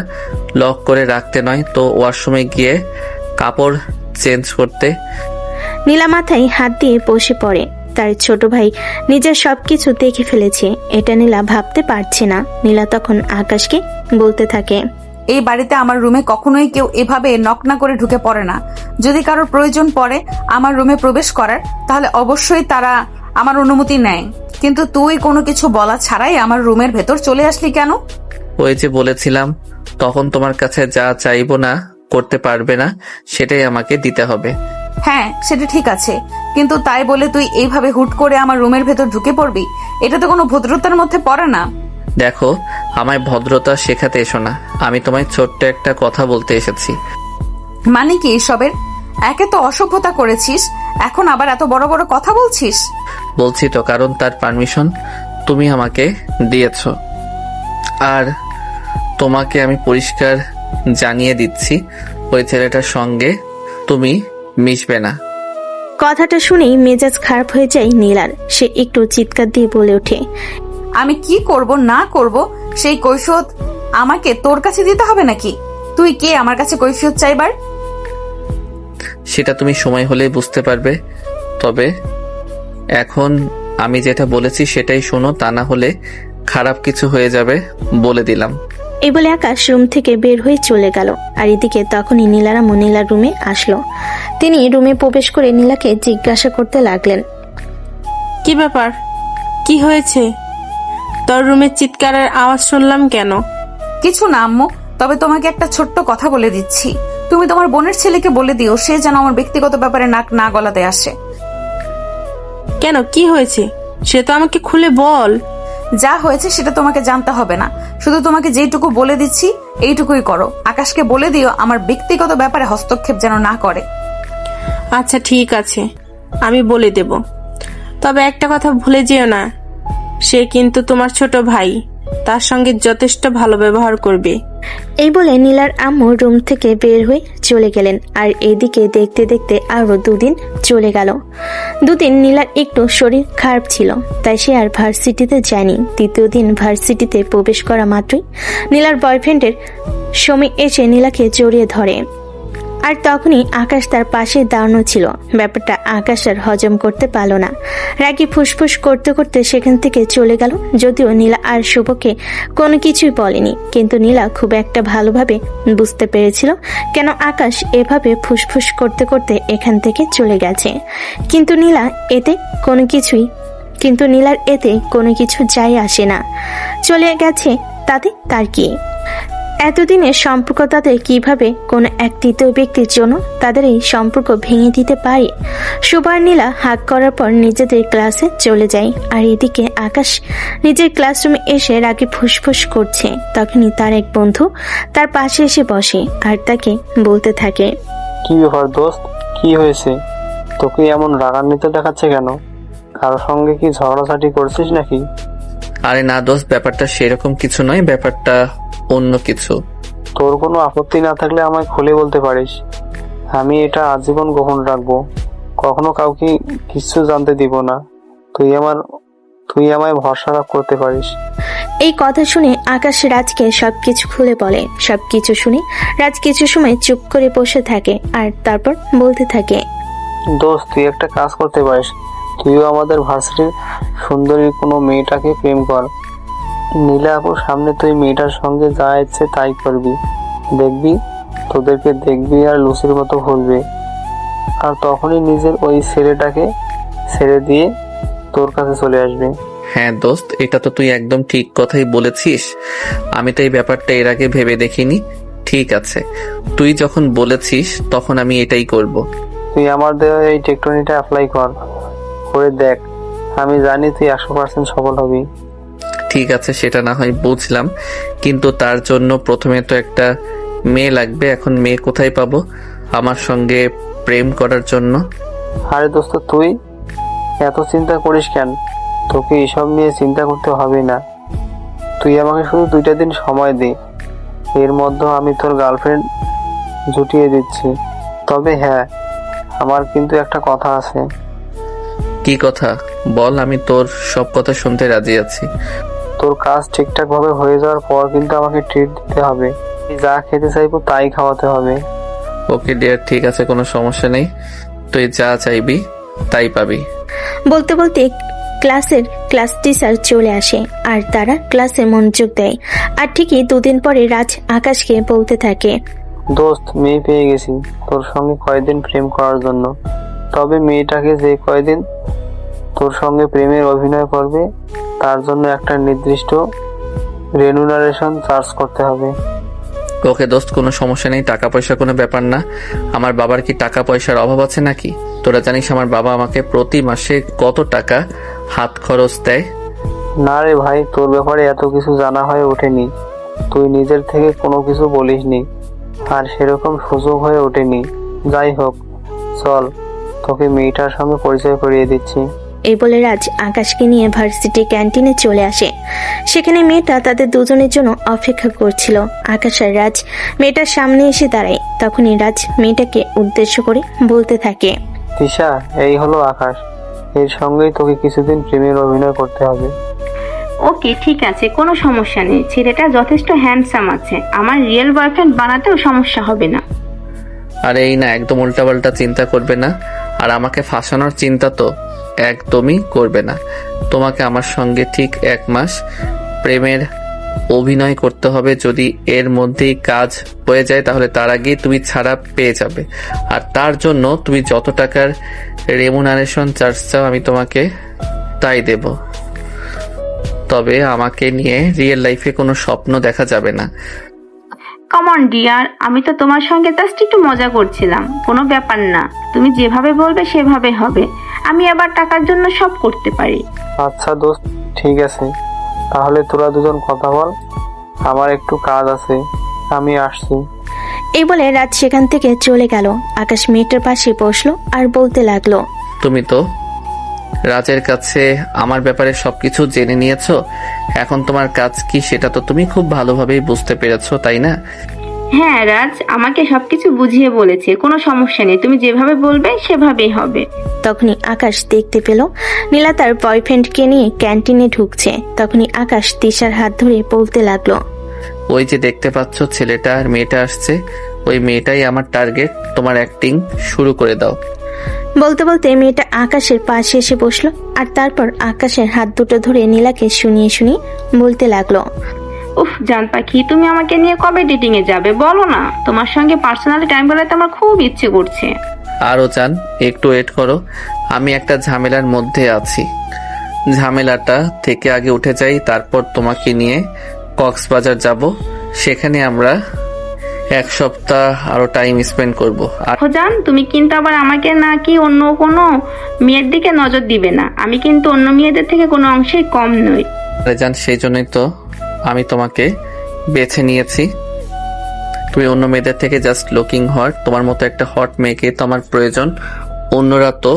লক করে রাখতে, নয় তো ওয়াশরুমে গিয়ে কাপড় চেঞ্জ করতে। নীলা মাথায় হাত দিয়ে বসে পড়ে। তার ছোট ভাই নিজের সবকিছু দেখে ফেলেছে, এটা নীলা ভাবতে পারছে না। নীলা তখন আকাশকে বলতে থাকে, এই বাড়িতে আমার রুমে কখনোই কেউ এভাবে নক না করে ঢুকে পড়ে না। যদি কারোর প্রয়োজন পড়ে আমার রুমে প্রবেশ করার, তাহলে অবশ্যই তারা আমার অনুমতি নেয়। কিন্তু তুই কোনো কিছু বলা ছাড়াই আমার রুমের ভেতর চলে আসলি কেন? ওই যে বলেছিলাম, তখন তোমার কাছে যা চাইবো না করতে পারবে না, সেটাই আমাকে দিতে হবে। হ্যাঁ সেটা ঠিক আছে, কিন্তু তাই বলে তুই এইভাবে হুট করে আমার রুমের ভেতর ঢুকে পড়বি? এটা তো কোনো ভদ্রতার মধ্যে পড়ে না। দেখো, আমায় ভদ্রতা শেখাতে এসো না, আমি তোমায় ছোট্ট একটা কথা বলতে এসেছি। মানে কি এসবের? একে তো অসভ্যতা করেছিস, এখন আবার এত বড় বড় কথা বলছিস? বলছি তো, কারণ তার পারমিশন তুমি আমাকে দিয়েছো। আর তোমাকে আমি পরিষ্কার জানিয়ে দিচ্ছি, ওই ছেলেটার সঙ্গে তুমি মিশবে না। কথাটা শুনেই মেজাজ খারাপ হয়ে যায় নীলার। সে একটু চিৎকার দিয়ে বলে ওঠে, আমি কি করব না করব সেই কৈফিয়ত আমাকে তোর কাছে দিতে হবে নাকি? তুই কে আমার কাছে কৈফিয়ত চাইবার? সেটা তুমি সময় হলেই বুঝতে পারবে। তবে এখন আমি যেটা বলেছি সেটাই শোনো, তা না হলে খারাপ কিছু হয়ে যাবে, বলে দিলাম। এই বলে আকাশ রুম থেকে বের হয়ে চলে গেল। আর এদিকে তখনই নীলারামও নীলার রুমে আসলো। তিনি রুমে প্রবেশ করে নীলাকে জিজ্ঞাসা করতে লাগলেন, কি ব্যাপার, কি হয়েছে? তোর রুমের চিৎকারের আওয়াজ শুনলাম কেন? কিছু না আম্মু, তবে তোমাকে একটা ছোট্ট কথা বলে দিচ্ছি। তুমি তোমার বোনের ছেলেকে বলে দিও সে যেন আমার ব্যক্তিগত ব্যাপারে নাক না গলাতে আসে। কেন, কি হয়েছে? সে তো আমাকে খুলে বল। যা হয়েছে সেটা তোমাকে জানতে হবে না, শুধু তোমাকে যেটুকু বলে দিচ্ছি এইটুকুই করো। আকাশকে বলে দিও আমার ব্যক্তিগত ব্যাপারে হস্তক্ষেপ যেন না করে। আচ্ছা ঠিক আছে, আমি বলে দেব। তবে একটা কথা ভুলে যেও না, সে কিন্তু তোমার ছোট ভাই, তার সঙ্গে যথেষ্ট ভালো ব্যবহার করবে। এই বলে নীলার আম্মু রুম থেকে বের হয়ে চলে গেলেন। আর এদিকে দেখতে দেখতে আরো 2 দিন চলে গেল। 2 দিন নীলার একটু শরীর খারাপ ছিল, তাই সে আর ভার্সিটিতে যায়নি। 3য় দিন ভার্সিটিতে প্রবেশ করা মাত্রই নীলার বয়ফ্রেন্ডের সমী এসে নীলাকে জড়িয়ে ধরে। আর তখনই আকাশ তার পাশে দাঁড়ানো ছিল। ব্যাপারটা আকাশ আর হজম করতে পারল না। রাগী ফুসফুস করতে করতে সেখান থেকে চলে গেল। যদিও নীলা আর শুভকে কোনো কিছুই বলেনি, কিন্তু নীলা খুব একটা ভালোভাবে বুঝতে পেরেছিল কেন আকাশ এভাবে ফুসফুস করতে করতে এখান থেকে চলে গেছে। কিন্তু নীলার এতে কোনো কিছু যায় আসে না। চলে গেছে তাতে তার কি? এতদিনের সম্পর্ক তাদের কিভাবে কোনো এক তৃতীয় ব্যক্তির জন্য তাদের এই সম্পর্ক ভেঙে দিতে পারে? সুভার নীলা হাঁক করার পর নিজেদের ক্লাসে চলে যায়। আর এদিকে আকাশ নিজের ক্লাসরুমে এসে রাগে ফুসফুস করছে। তখনই তার এক বন্ধু তার পাশে এসে বসে আর তাকে বলতে থাকে, কি ব্যাপার দোস্ত, কি হয়েছে? তোকে এমন রাগান্বিত দেখাচ্ছে কেন? কারোর সঙ্গে কি ঝগড়াঝাটি করছিস নাকি? আরে না দোস্ত, ব্যাপারটা সেরকম কিছু নয়, ব্যাপারটা অন্য কিছু। তোর কোনো আপত্তি না থাকলে আমায় খুলে বলতে পারিস, আমি এটা আজীবন গোপন রাখবো, কখনো কাউকে কিছু জানতে দিব না। তুই আমায় ভরসা করতে পারিস। এই কথা শুনে আকাশ রাজকে সবকিছু খুলে বলে। সবকিছু শুনে রাজ কিছু সময় চুপ করে বসে থাকে আর তারপর বলতে থাকে, দোস্ত তুই একটা কাজ করতে পারিস, তুইও আমাদের ভার্সিটির সুন্দরী কোনো মেয়েটাকে প্রেম কর। নীলা আপুর সামনে তুই মেয়েটার সঙ্গে যা ইচ্ছে তাই করবি, দেখবি তোদেরকে দেখবি আর লুচির মতো ভুলবে। আর তখনই নিজের ওই ছেলেটাকে ছেড়ে দিয়ে তোর কাছে চলে আসবে। হ্যাঁ দোস্ত, এটা তো তুই একদম ঠিক কথাই বলেছিস। আমি তো এই ব্যাপারটা এর আগে ভেবে দেখিনি। ঠিক আছে, তুই যখন বলেছিস তখন আমি এটাই করব। তুই আমার দেওয়া এই টেকটনিটা অ্যাপ্লাই করে দেখ, আমি জানি তুই 100% সফল হবি। ঠিক আছে, সেটা না হয় বুঝলাম, কিন্তু তার জন্য প্রথমে তো একটা মেয়ে লাগবে। এখন মেয়ে কোথায় পাবো আমার সঙ্গে প্রেম করার জন্য? আরে দোস্ত তুই এত চিন্তা করিস কেন? তোকে এসব নিয়ে চিন্তা করতে হবে না। তুই আমাকে শুধু 2টা দিন সময় দে, এর মধ্যে আমি তোর গার্লফ্রেন্ড জুটিয়ে দিচ্ছি। তবে হ্যাঁ, আমার কিন্তু একটা কথা আছে। কি কথা বল, আমি তোর সব কথা শুনতে রাজি আছি। তোর কাজ ঠিকঠাক ভাবে হয়ে যাওয়ার পর কিন্তু আমাকে ট্রিট দিতে হবে। যা খেতে চাইবো তাই খাওয়াতে হবে। ওকে ডিয়ার, ঠিক আছে, কোনো সমস্যা নেই। তুই যা চাইবি তাই পাবি। বলতে বলতে ক্লাস টিচার চলে আসে আর তারা ক্লাসে মনোযোগ দেয়। আর ঠিকই 2 দিন পরে রাজ আকাশকে বলতে থাকে, দোস্ত মেয়ে পেয়ে গেছি তোর সঙ্গে কয়েকদিন প্রেম করার জন্য। তবে মেয়েটাকে যে কয়েকদিন তোর সঙ্গে প্রেমের অভিনয় করবে তার জন্য একটা নির্দিষ্ট রেনুনারেশন চার্জ করতে হবে। ওকে দোস্ত, কোনো সমস্যা নেই, টাকা পয়সা কোনো ব্যাপার না। আমার বাবার কি টাকা পয়সার অভাব আছে নাকি? তোরা জানিস আমার বাবা আমাকে প্রতি মাসে কত টাকা হাত খরচ দেয়। না রে ভাই, তোর ব্যাপারে এত কিছু জানা হয়ে ওঠেনি, তুই নিজের থেকে কোনো কিছু বলিসনি, আর সেরকম সুযোগ হয়ে ওঠেনি। যাই হোক, চল তোকে মেয়েটার সঙ্গে পরিচয় করিয়ে দিচ্ছি। এই বলে রাজ আকাশকে নিয়ে ভার্সিটি ক্যান্টিনে চলে আসে। সেখানে মেয়েটা তাদের দুজনের জন্য অপেক্ষা করছিল। আকাশ আর রাজ মেয়েটার সামনে এসে দাঁড়ায়। তখনই রাজ মেয়েটাকে উদ্দেশ্য করে বলতে থাকে, তিশা, এই হলো আকাশ, এর সঙ্গেই তোকে কিছুদিন প্রেমের অভিনয় করতে হবে। ওকে ঠিক আছে, কোনো সমস্যা নেই। ছেলেটা যথেষ্ট হ্যান্ডসাম আছে, আমার রিয়েল বয়ফ্রেন্ড বানাতেও সমস্যা হবে না। আরে এই না, একদম উল্টাপাল্টা চিন্তা করবে না, আর আমাকে ফাঁসানোর চিন্তা তো একদমই করবে না। তোমাকে আমার সঙ্গে ঠিক 1 মাস প্রেমের অভিনয় করতে হবে। যদি এর মধ্যেই কাজ হয়ে যায় তাহলে তার আগেই তুমি ছাড়া পেয়ে যাবে। আর তার জন্য তুমি যত টাকার রেমুনারেশন চার্জ চাও আমি তোমাকে তাই দেব। তবে আমাকে নিয়ে রিয়েল লাইফে কোনো স্বপ্ন দেখা যাবে না। কাম অন ডিয়ার, আমি তো তোমার সঙ্গে জাস্ট একটু মজা করছিলাম, কোনো ব্যাপার না। তুমি যেভাবে বলবে সেভাবে হবে। আমি আবার টাকার জন্য সব করতে পারি। আচ্ছা দোস্ত, ঠিক আছে, তাহলে তোরা দুজন কথা বল, আমার একটু কাজ আছে, আমি আসছি। এই বলে রাত সেখান থেকে চলে গেল। আকাশ মেয়েটার পাশে বসলো আর বলতে লাগলো, তুমি তো রাজের কাছে আমার ব্যাপারে সবকিছু জেনে নিয়েছো। এখন তোমার কাজ কি সেটা তো তুমি খুব ভালোভাবেই বুঝতে পেরেছো, তাই না? হ্যাঁ রাজ আমাকে সবকিছু বুঝিয়ে বলেছে, কোনো সমস্যা নেই, তুমি যেভাবে বলবে সেভাবেই হবে। তখনই আকাশ দেখতে পেল নীলা তার বয়ফ্রেন্ডকে নিয়ে ক্যান্টিনে ঢুকছে। তখনই আকাশ তিশার হাত ধরে বলতে লাগলো, ওই যে দেখতে পাচ্ছ ছেলেটা আর মেয়েটা আসছে, ওই মেয়েটাই আমার টার্গেট। তোমার অ্যাক্টিং শুরু করে দাও। বলতে বলতে মেয়েটা আকাশের পাশে এসে বসলো আর তারপর আকাশের হাত দুটো ধরে নীলাকে শুনিয়ে শুনিয়ে বলতে লাগলো, উফ জান পাখি, তুমি আমাকে নিয়ে কবে ডেটিং এ যাবে বলো না, তোমার সঙ্গে পার্সোনালি টাইম কাটাতে আমার খুব ইচ্ছে করছে। আরও চান, একটু ওয়েট করো, আমি একটা ঝামেলার মধ্যে আছি। ঝামেলাটা থেকে আগে উঠে যাই, তারপর তোমাকে নিয়ে কক্সবাজার যাব। সেখানে আমরা 1 সপ্তাহ আরো টাইম স্পেন্ড করব। আর জান তুমি কিন্তু আবার আমাকে নাকি অন্য কোনো মেয়ের দিকে নজর দিবে না, আমি কিন্তু অন্য মেয়েদের থেকে কোনো অংশেই কম নই। জান, সেই জন্যই তো আমি তোমাকে বেছে নিয়েছি। তুমি অন্য মেয়েদের থেকে জাস্ট লুকিং হট, তোমার মতো একটা হট মেয়েকে তো আমার প্রয়োজন। অন্যরা তো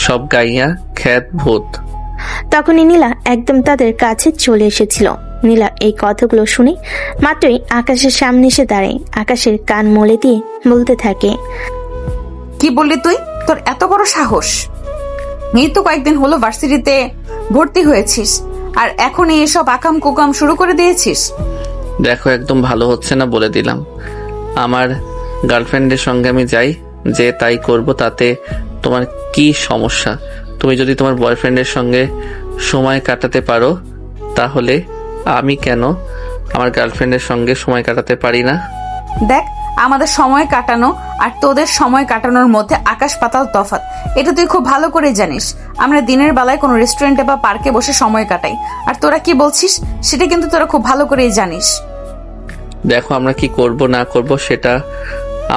সব গাইয়া খ্যাত ভূত। তখনই নীলা একদম তাদের কাছে চলে এসেছিল। নীলা এই কথাগুলো শুনে মাত্রই আকাশের সামনে এসে দাঁড়ায়। আকাশের কান মলে দিয়ে বলতে থাকে, কি বললি তুই? তোর এত বড় সাহস! এই তো কয়েকদিন হলো ভার্সিটিতে ভর্তি হয়েছিস আর এখনই এসব আকাম কুকাম শুরু করে দিয়েছিস। দেখো, একদম ভালো হচ্ছে না বলে দিলাম। আমার গার্লফ্রেন্ডের সঙ্গে আমি যাই, যে তাই করব, তাতে তোমার কি সমস্যা? তুমি যদি তোমার বয়ফ্রেন্ডের সঙ্গে সময় কাটাতে পারো, তাহলে আমি কেন আমার গার্লফ্রেন্ডের সঙ্গে সময় কাটাতে পারি না? দেখ, আমাদের সময় কাটানো আর তোদের সময় কাটানোর মধ্যে আকাশ পাতাল তফাৎ। এটা তুই খুব ভালো করে জানিস। আমরা দিনের বেলায় কোনো রেস্টুরেন্টে বা পার্কে বসে সময় কাটাই, আর তোরা কি বলছিস সেটা কিন্তু তোরা খুব ভালো করেই জানিস। দেখো, আমরা কি করব না করব সেটা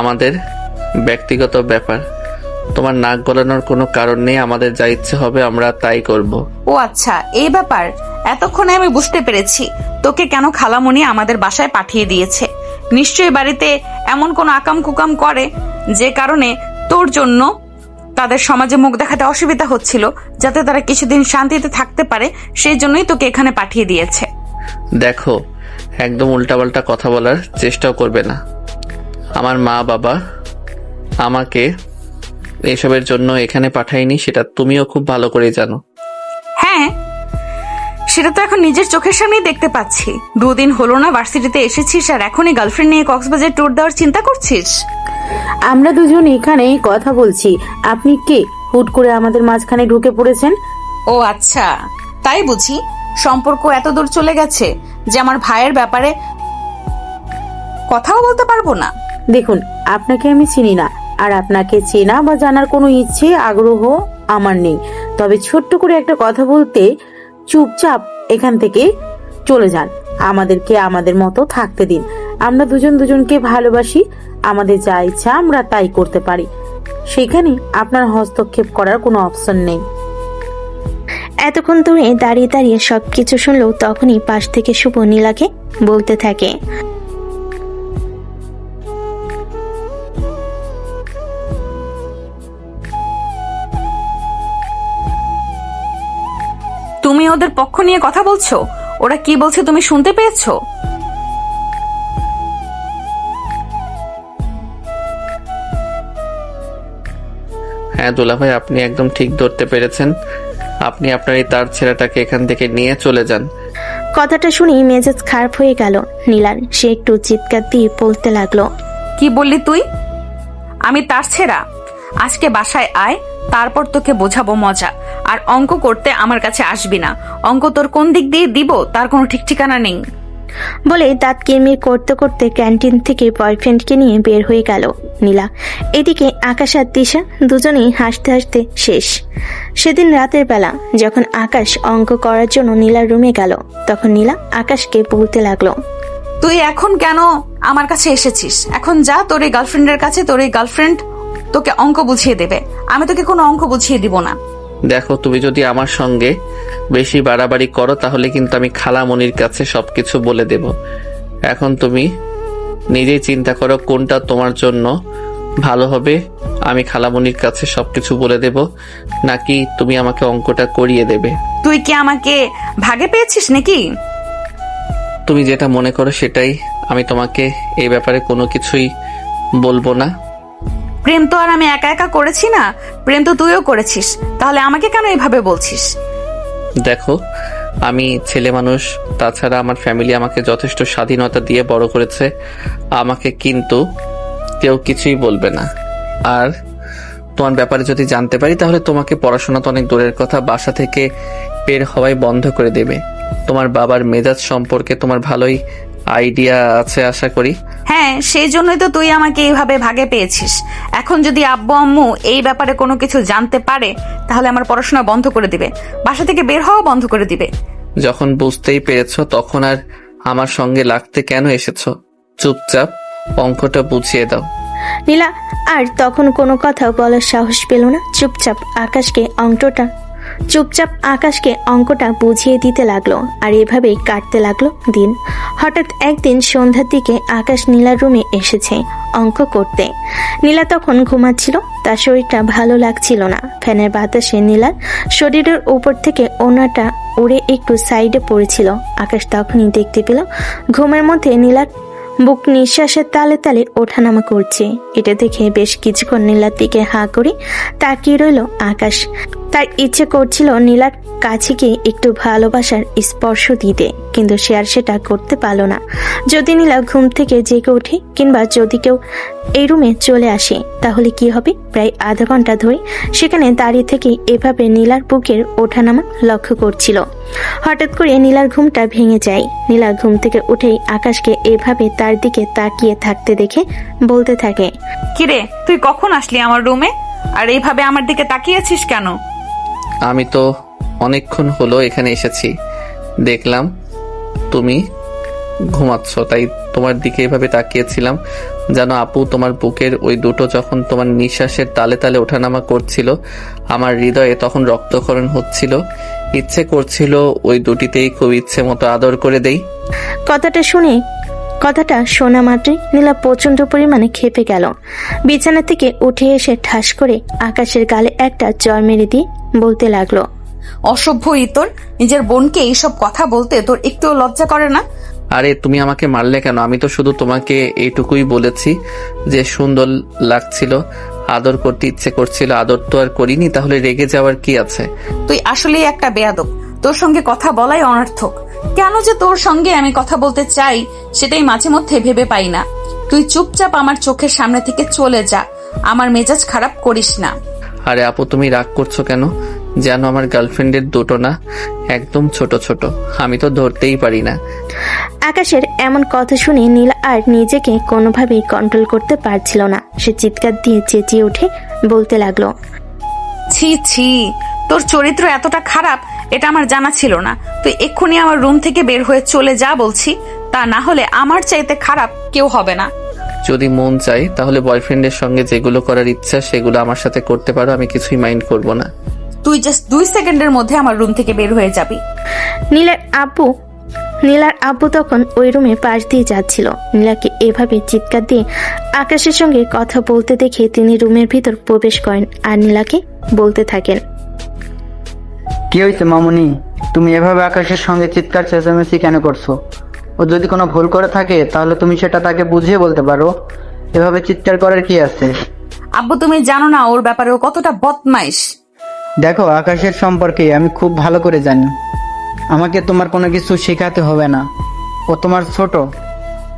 আমাদের ব্যক্তিগত ব্যাপার। তোমার নাক গলানোর কোনো কারণ নেই, আমাদের যা ইচ্ছে হবে আমরা তাই করব। ও আচ্ছা, এই ব্যাপার। এতক্ষণে আমি বুঝতে পেরেছি তোকে কেন খালামণি আমাদের বাসায় পাঠিয়ে দিয়েছে। নিশ্চয়ই বাড়িতে এমন কোন আকাম কুকাম করে যে কারণে তোর জন্য তাদের সমাজে মুখ দেখাতে অসুবিধা হচ্ছিল, যাতে তারা কিছুদিন শান্তিতে থাকতে পারে, সেই জন্যই তোকে এখানে পাঠিয়ে দিয়েছে। দেখো, একদম উল্টাপাল্টা কথা বলার চেষ্টাও করবে না। আমার মা বাবা আমাকে এসবের জন্য এখানে পাঠায়নি, সেটা তুমিও খুব ভালো করে জানো। হ্যাঁ, সেটা তো এখন নিজের চোখের সামনেই দেখতে পাচ্ছি। 2 দিন হলো না ভার্সিটিতে এসেছিস আর এখনই গার্লফ্রেন্ড নিয়ে কক্সবাজার ট্যুর দেওয়ার চিন্তা করছিস। আমরা দুজন এখানে কথা বলছি, আপনি কে? হুট করে আমাদের মাঝখানে ঢুকে পড়েছেন। ও আচ্ছা, তাই বুঝি সম্পর্ক এত দূর চলে গেছে যে আমার ভাইয়ের ব্যাপারে কথাও বলতে পারবো না। দেখুন, আপনাকে আমি চিনি না, আর আপনাকে চেনা বা জানার কোনো ইচ্ছে আগ্রহ আমার নেই। তবে ছোট্ট করে একটা কথা বলতে, চুপচাপ এখান থেকে চলে যান। আমাদেরকে আমাদের মতো থাকতে দিন। আমরা দুজন দুজনকে ভালোবাসি, আমাদের যা ইচ্ছা আমরা তাই করতে পারি, সেখানে আপনার হস্তক্ষেপ করার কোনো অপশন নেই। এতক্ষণ ধরে দাঁড়িয়ে দাঁড়িয়ে সবকিছু শুনলো। তখনই পাশ থেকে শুভ নীলাকে বলতে থাকে, তুমি ওদের পক্ষ নিয়ে কথা বলছো? ওরা কি বলছে তুমি শুনতে পেয়েছো? হ্যাঁ দুলাভাই, আপনি একদম ঠিক ধরতে পেরেছেন। আপনি আপনার এই তার ছেলেটাকে এখান থেকে নিয়ে চলে যান। কথাটা শুনেই মেজাজ খারাপ হয়ে গেল নীলার। সে একটু চিৎকার দিয়ে বলতে লাগলো, কি বললি তুই? আমি তার ছেড়া? আজকে বাসায় আয়, তারপর তোকে বোঝাবো মজা। আর অঙ্ক করতে আমার কাছে আসবি না। অঙ্ক তোর কোন দিক দিয়ে দিব তার কোনো ঠিক ঠিকানা নেই। বলে দাঁত কিরমির করতে করতে ক্যান্টিন থেকে বয়ফ্রেন্ডকে নিয়ে বের হয়ে গেল নীলা। এদিকে আকাশ আর দিশা দুজনেই হাসতে হাসতে শেষ। সেদিন রাতের বেলা যখন আকাশ অঙ্ক করার জন্য নীলার রুমে গেল, তখন নীলা আকাশকে বলতে লাগলো, তুই এখন কেন আমার কাছে এসেছিস? এখন যা তোর এই গার্লফ্রেন্ডের কাছে, তোর এই গার্লফ্রেন্ড তোকে অঙ্ক বুঝিয়ে দেবে। আমি তোকে কোনো অঙ্ক বুঝিয়ে দিব না। দেখো, তুমি যদি আমার সঙ্গে বেশি বাড়াবাড়ি করো তাহলে কিন্তু আমি খালামণির কাছে সবকিছু বলে দেব। এখন তুমি নিজেই চিন্তা করো কোনটা তোমার জন্য ভালো হবে। আমি খালামণির কাছে সবকিছু বলে দেব, নাকি তুমি আমাকে অঙ্কটা করিয়ে দেবে? তুই কি আমাকে ভাগে পেয়েছিস নাকি? তুমি যেটা মনে করো সেটাই। আমি তোমাকে এই ব্যাপারে কোনো কিছুই বলবো না। প্রেম তো আর আমি একা একা করেছি না, প্রেম তো তুইও করেছিস, তাহলে আমাকে কেন এভাবে বলছিস? দেখো, আমি ছেলে মানুষ, তাছাড়া আমার ফ্যামিলি আমাকে যথেষ্ট স্বাধীনতা দিয়ে বড় করেছে। আমাকে কিন্তু কেউ কিছুই বলবে না। আর তোমার ব্যাপারে যদি জানতে পারি তাহলে তোমাকে পড়াশোনা তো অনেক দূরের কথা, বাসা থেকে বের হওয়াই বন্ধ করে দেবে। তোমার বাবার মেজাজ সম্পর্কে তোমার ভালোই আইডিয়া আছে আশা করি। হ্যাঁ, সেই জন্যই তো তুই আমাকে এইভাবে ভাগে পেয়েছিস। এখন যদি আব্বু আম্মু এই ব্যাপারে কোনো কিছু জানতে পারে তাহলে আমার পড়াশোনা বন্ধ করে দিবে, বাসা থেকে বের হওয়া বন্ধ করে দিবে। যখন বুঝতেই পেরেছো তখন আর আমার সঙ্গে লাগতে কেন এসেছো? চুপচাপ অঙ্কটা বুঝিয়ে দাও। নীলা আর তখন কোনো কথা বলার সাহস পেল না। চুপচাপ আকাশকে অঙ্কটা বুঝিয়ে দিতে লাগলো। আর এভাবেই কাটতে লাগলো দিন। হঠাৎ একদিন সন্ধ্যার দিকে আকাশ নীলার রুমে এসেছে অঙ্ক করতে। নীলা তখন ঘুমাচ্ছিল, তার শরীরটা ভালো লাগছিল না। ফ্যানের বাতাসে নীলার শরীরের উপর থেকে ওনাটা উড়ে একটু সাইডে পড়েছিল। আকাশ তখনই দেখতে পেল ঘুমের মধ্যে নীলার বুক নিঃশ্বাসের তালে তালে ওঠানামা করছে। এটা দেখে বেশ কিছুক্ষণ নীলার দিকে হাঁ করে তাকিয়ে রইল আকাশ। তার ইচ্ছে করছিল নীলার কাছে গিয়ে একটু ভালোবাসার স্পর্শ দিতে, কিন্তু সে আর সেটা করতে পারল না। যদি নীলা ঘুম থেকে জেগে ওঠে কিংবা যদি কেউ এই রুমে চলে আসে তাহলে কি হবে? প্রায় আধা ঘন্টা ধরে সেখানে দাঁড়িয়ে থেকে এভাবে নীলার বুকের ওঠানামা লক্ষ্য করছিল। হঠাৎ করে নীলার ঘুমটা ভেঙে যায়। নীলা ঘুম থেকে উঠেই আকাশকে এভাবে তার দিকে তাকিয়ে থাকতে দেখে বলতে থাকে, কিরে, তুই কখন আসলি আমার রুমে? আর এইভাবে আমার দিকে তাকিয়েছিস কেন? আমি তো অনেকক্ষণ হলো এখানে এসেছি, দেখলাম তুমি ঘুমাচ্ছ, তাই তোমার দিকে এভাবে তাকিয়েছিলাম। জানো আপু, তোমার বুকের ওই দুটো যখন তোমার নিঃশ্বাসের তালে তালে ওঠানামা করছিল, আমার হৃদয়ে তখন রক্তক্ষরণ হচ্ছিল। ইচ্ছে করছিল ওই দুটিতেই খুব ইচ্ছে মতো আদর করে দেই। কথাটা শোনা মাত্রই নীলা প্রচন্ড পরিমাণে ক্ষেপে গেল। বিছানা থেকে উঠে এসে ঠাস করে আকাশের গালে একটা চর মেরে দিয়ে বলতে লাগলো, অসভ্য ইতর, নিজের বোনকে এইসব কথা বলতে তোর একটুও লজ্জা করে না? আরে তুমি আমাকে মারলে কেন? আমি তো শুধু তোমাকে এইটুকুই বলেছি যে সুন্দর লাগছিল, আদর করতে ইচ্ছে করছিল, আদর তো আর করিনি, তাহলে রেগে যাওয়ার কি আছে? তুই আসলেই একটা বেয়াদব, তোর সঙ্গে কথা বলাই অনর্থক। কেন যে তোর সঙ্গে আমি কথা বলতে চাই সেটাই মাঝে মধ্যে ভেবে পাই না। তুই চুপচাপ আমার চোখের সামনে থেকে চলে যা, আমার মেজাজ খারাপ করিস না। আরে আপু, তুমি রাগ করছো কেন? জানো আমার গার্লফ্রেন্ডের দুটো না, একদম ছোট ছোট, আমি তো ধরতেই পারি না। আকাশের এমন কথা শুনে নীলা আর নিজেকে কোনোভাবেই কন্ট্রোল করতে পারছিল না। সে চিৎকার দিয়ে চেঁচিয়ে উঠে বলতে লাগলো, ছি ছি, তোর চরিত্র এতটা খারাপ এটা আমার জানা ছিল না। তুই এক্ষুনি আমার রুম থেকে বের হয়ে চলে যা বলছি, তা না হলে আমার চাইতে খারাপ কেউ হবে না। যদি মন চাই তাহলে বয়ফ্রেন্ডের সঙ্গে যেগুলো করার ইচ্ছা সেগুলো আমার সাথে করতে পারো, আমি কিছুই মাইন্ড করব না। তুই জাস্ট 2 সেকেন্ডের মধ্যে আমার রুম থেকে বের হয়ে যাবি। নীলার আব্বু তখন ওই রুমে পাশ দিয়ে যাচ্ছিল। নীলাকে এভাবে চিৎকার দিয়ে আকাশের সঙ্গে কথা বলতে দেখে তিনি রুমের ভিতর প্রবেশ করেন আর নীলাকে বলতে থাকেন, কি হয়েছে মামুনি? তুমি এভাবে আকাশের সঙ্গে চিৎকার চেঁচামেচি কেন করছো? ও যদি কোনো ভুল করে থাকে তাহলে তুমি সেটা তাকে বুঝিয়ে বলতে পারো। এভাবে চিৎকার করার কি আছে? আব্বু, তুমি জানো না ওর ব্যাপারে ও কতটা বদমাইশ। দেখো, আকাশের সম্পর্কে আমি খুব ভালো করে জানি। আমাকে তোমার কোনো কিছু শেখাতে হবে না। ও তোমার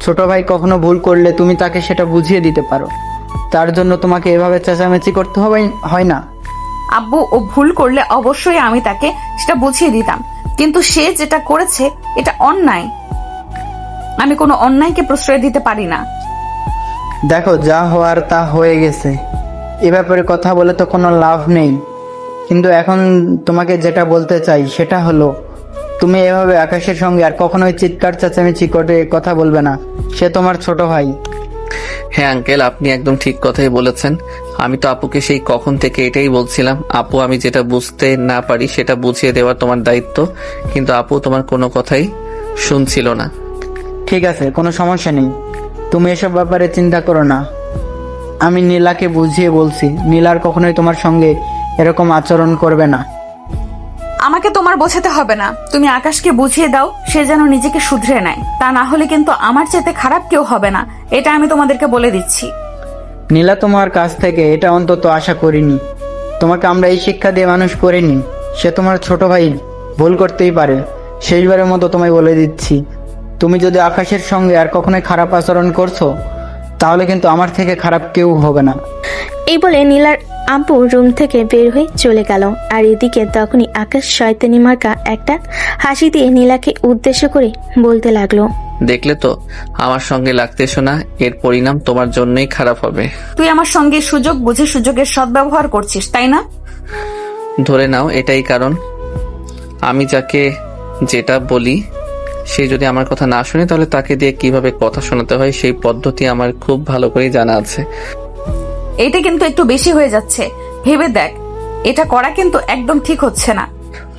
ছোট ভাই, কখনো ভুল করলে তুমি তাকে সেটা বুঝিয়ে দিতে পারো। তার জন্য তোমাকে এভাবে চেঁচামেচি করতে হয় না। আব্বু, ও ভুল করলে অবশ্যই আমি তাকে সেটা বুঝিয়ে দিতাম, কিন্তু সে যেটা করেছে এটা অন্যায়। আমি কোনো অন্যায়কে প্রশ্রয় দিতে পারি না। দেখো, যা হওয়ার তা হয়ে গেছে, এ ব্যাপারে কথা বলে তো কোনো লাভ নেই। কিন্তু এখন তোমাকে যেটা বলতে চাই সেটা হলো, তুমি এভাবে আকাশের সঙ্গে আর কখনোই চিৎকার চেঁচামেচি করে কথা বলবে না। সে তোমার ছোট ভাই। হ্যাঁ আঙ্কেল, আপনি একদম ঠিক কথাই বলেছেন। আমি তো আপুকে সেই কখন থেকে এটাই বলছিলাম, আপু আমি যেটা বুঝতে না পারি সেটা বুঝিয়ে দেওয়া তোমার দায়িত্ব, কিন্তু আপু তোমার কোনো কথাই শুনছিল না। ঠিক আছে, কোনো সমস্যা নেই। তুমি এসব ব্যাপারে চিন্তা করো না। আমি নীলাকে বুঝিয়ে বলছি, নীলার কখনোই তোমার সঙ্গে এরকম আচরণ করবে না। আমাকে তোমার বোঝাতে হবে না, তুমি আকাশকে বুঝিয়ে দাও সে যেন নিজেকে শুধরে নেয়, তা না হলে কিন্তু আমার চেয়ে খারাপ কেউ হবে না, এটা আমি তোমাদেরকে বলে দিচ্ছি। নীলা তোমার কাছ থেকে এটা অন্তত আশা করিনি। তোমাকে আমরা এই শিক্ষা দিয়ে মানুষ করিনি। সে তোমার ছোট ভাই, ভুল করতেই পারে। শেষবারের মতো তোমায় বলে দিচ্ছি, তুমি যদি আকাশের সঙ্গে আর কখনোই খারাপ আচরণ করছো তাহলে কিন্তু আমার থেকে খারাপ কেউ হবে না। এই বলে নীলার আব্বু রুম থেকে বের হয়ে চলে গেল। আর এদিকে তখনই আকাশ শয়তানি মার্কা একটা হাসি দিয়ে নীলাকে উদ্দেশ্য করে বলতে লাগলো, দেখলে তো আমার সঙ্গে লাগতেছো না, এর পরিণাম তোমার জন্যই খারাপ হবে। তুই আমার সঙ্গে সুযোগ বুঝে সুযোগের সদ্ব্যবহার করছিস, তাই না? ধরে নাও এটাই কারণ। আমি যাকে যেটা বলি সে যদি আমার কথা না শুনে তাহলে তাকে দিয়ে কিভাবে কথা শোনাতে হয় সেই পদ্ধতি আমার খুব ভালো করে জানা আছে। এটা কিন্তু একটু বেশি হয়ে যাচ্ছে, ভেবে দেখ, এটা করা কিন্তু একদম ঠিক হচ্ছে না।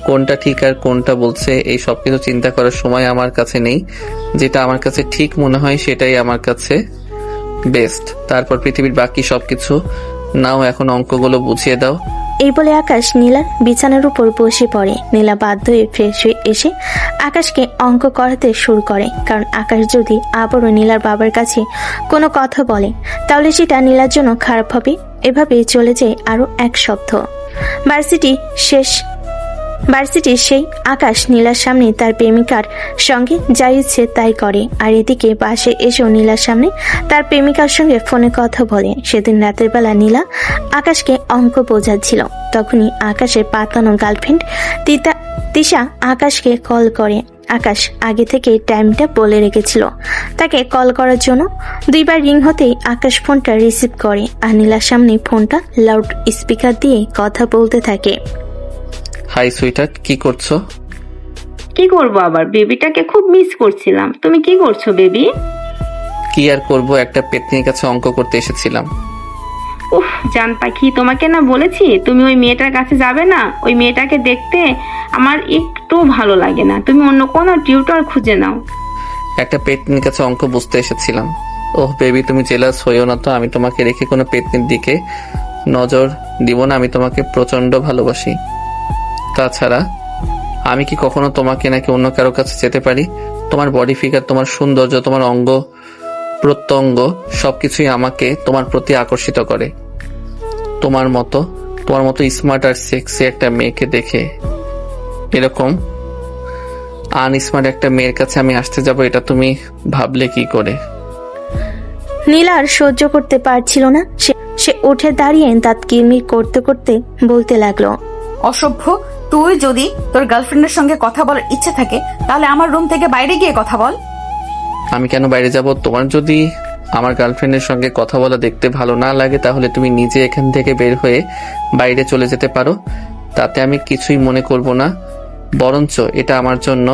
কোনটা ঠিক আর কোনটা বলছে এই সব কিছু চিন্তা করার সময় আমার কাছে নেই। যেটা আমার কাছে ঠিক মনে হয় সেটাই আমার কাছে বেস্ট। তারপর পৃথিবীর বাকি সবকিছু নাও, এখন অঙ্কগুলো বুঝিয়ে দাও। এই বলে আকাশ নীলার বিছানার উপর বসে পড়ে। নীলা বাধ্য হয়ে ফ্রেশ হয়ে এসে আকাশকে অঙ্ক করাতে শুরু করে, কারণ আকাশ যদি আবারও নীলার বাবার কাছে কোনো কথা বলে তাহলে সেটা নীলার জন্য খারাপ হবে। এভাবেই চলে যায় আরো এক সপ্তাহ। ভার্সিটির সেই আকাশ নীলার সামনে তার প্রেমিকার সঙ্গে যা ইচ্ছে তাই করে। আর এদিকে বাসে এসেও নীলার সামনে তার প্রেমিকার সঙ্গে ফোনে কথা বলে। সেদিন রাতের বেলা নীলা আকাশকে অঙ্ক বোঝাচ্ছিল, তখনই আকাশের পাতানো গার্লফ্রেন্ড তিশা আকাশকে কল করে। আকাশ আগে থেকে টাইমটা বলে রেখেছিল তাকে কল করার জন্য। দুইবার রিং হতেই আকাশ ফোনটা রিসিভ করে আর নীলার সামনে ফোনটা লাউড স্পিকার দিয়ে কথা বলতে থাকে। হাই সুইটার্ট, কি করছো? কি করবো আবার, বেবিটাকে খুব মিস করছিলাম। তুমি কি করছো বেবি? কি আর করব, একটা পেতনির কাছে অঙ্ক করতে এসেছিলাম। উফ জান পাখি, তোমাকে না বলেছি তুমি ওই মেয়েটার কাছে যাবে না। ওই মেয়েটাকে দেখতে আমার একটু ভালো লাগে না, তুমি অন্য কোনো টিউটর খুঁজে নাও। একটা পেতনির কাছে অঙ্ক বুঝতে এসেছিলাম। ওহ বেবি, তুমি জেলাস হইও না তো, আমি তোমাকে রেখে কোনো পেতনির দিকে নজর দিব না। আমি তোমাকে প্রচন্ড ভালোবাসি। তাছাড়া আমি কি কখনো তোমাকে নাকি অন্য কারো কাছে যেতে পারি? তোমার বডি ফিগার, তোমার সৌন্দর্য, তোমার অঙ্গ প্রত্যঙ্গ সবকিছুই আমাকে তোমার প্রতি আকর্ষিত করে। তোমার মতো স্মার্ট আর সেক্সি একটা মেয়েকে দেখে এরকম আনস্মার্ট একটা মেয়ের কাছে আমি আসতে যাব, এটা তুমি ভাবলে কি করে? নীলা আর সহ্য করতে পারছিল না। সে উঠে দাঁড়িয়ে দাঁত কিরমির করতে করতে বলতে লাগলো, অসভ্য, তুই যদি তোর গার্লফ্রেন্ডের সঙ্গে কথা বলার ইচ্ছে থাকে তাহলে আমার রুম থেকে বাইরে গিয়ে কথা বল। আমি কেন বাইরে যাব? তোমার যদি আমার গার্লফ্রেন্ডের সঙ্গে কথা বলা দেখতে ভালো না লাগে তাহলে তুমি নিজে এখান থেকে বের হয়ে বাইরে চলে যেতে পারো, তাতে আমি কিছুই মনে করব না। বরঞ্চ এটা আমার জন্য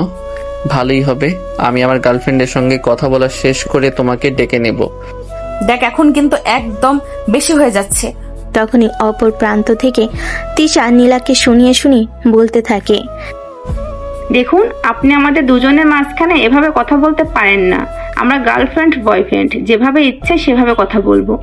ভালোই হবে। আমি আমার গার্লফ্রেন্ডের সঙ্গে কথা বলা শেষ করে তোমাকে ডেকে নেব। দেখ, এখন কিন্তু একদম বেশি হয়ে যাচ্ছে। তখনই অপর প্রান্ত থেকে তিশা নীলাকে শুনিয়ে বলতে থাকে, দেখুন, আপনি আমাদের দুজনের মাঝখানে এভাবে কথা বলতে পারেন না। আমরা গার্লফ্রেন্ড বয়ফ্রেন্ড, যেভাবে ইচ্ছে সেভাবে কথা বলবো।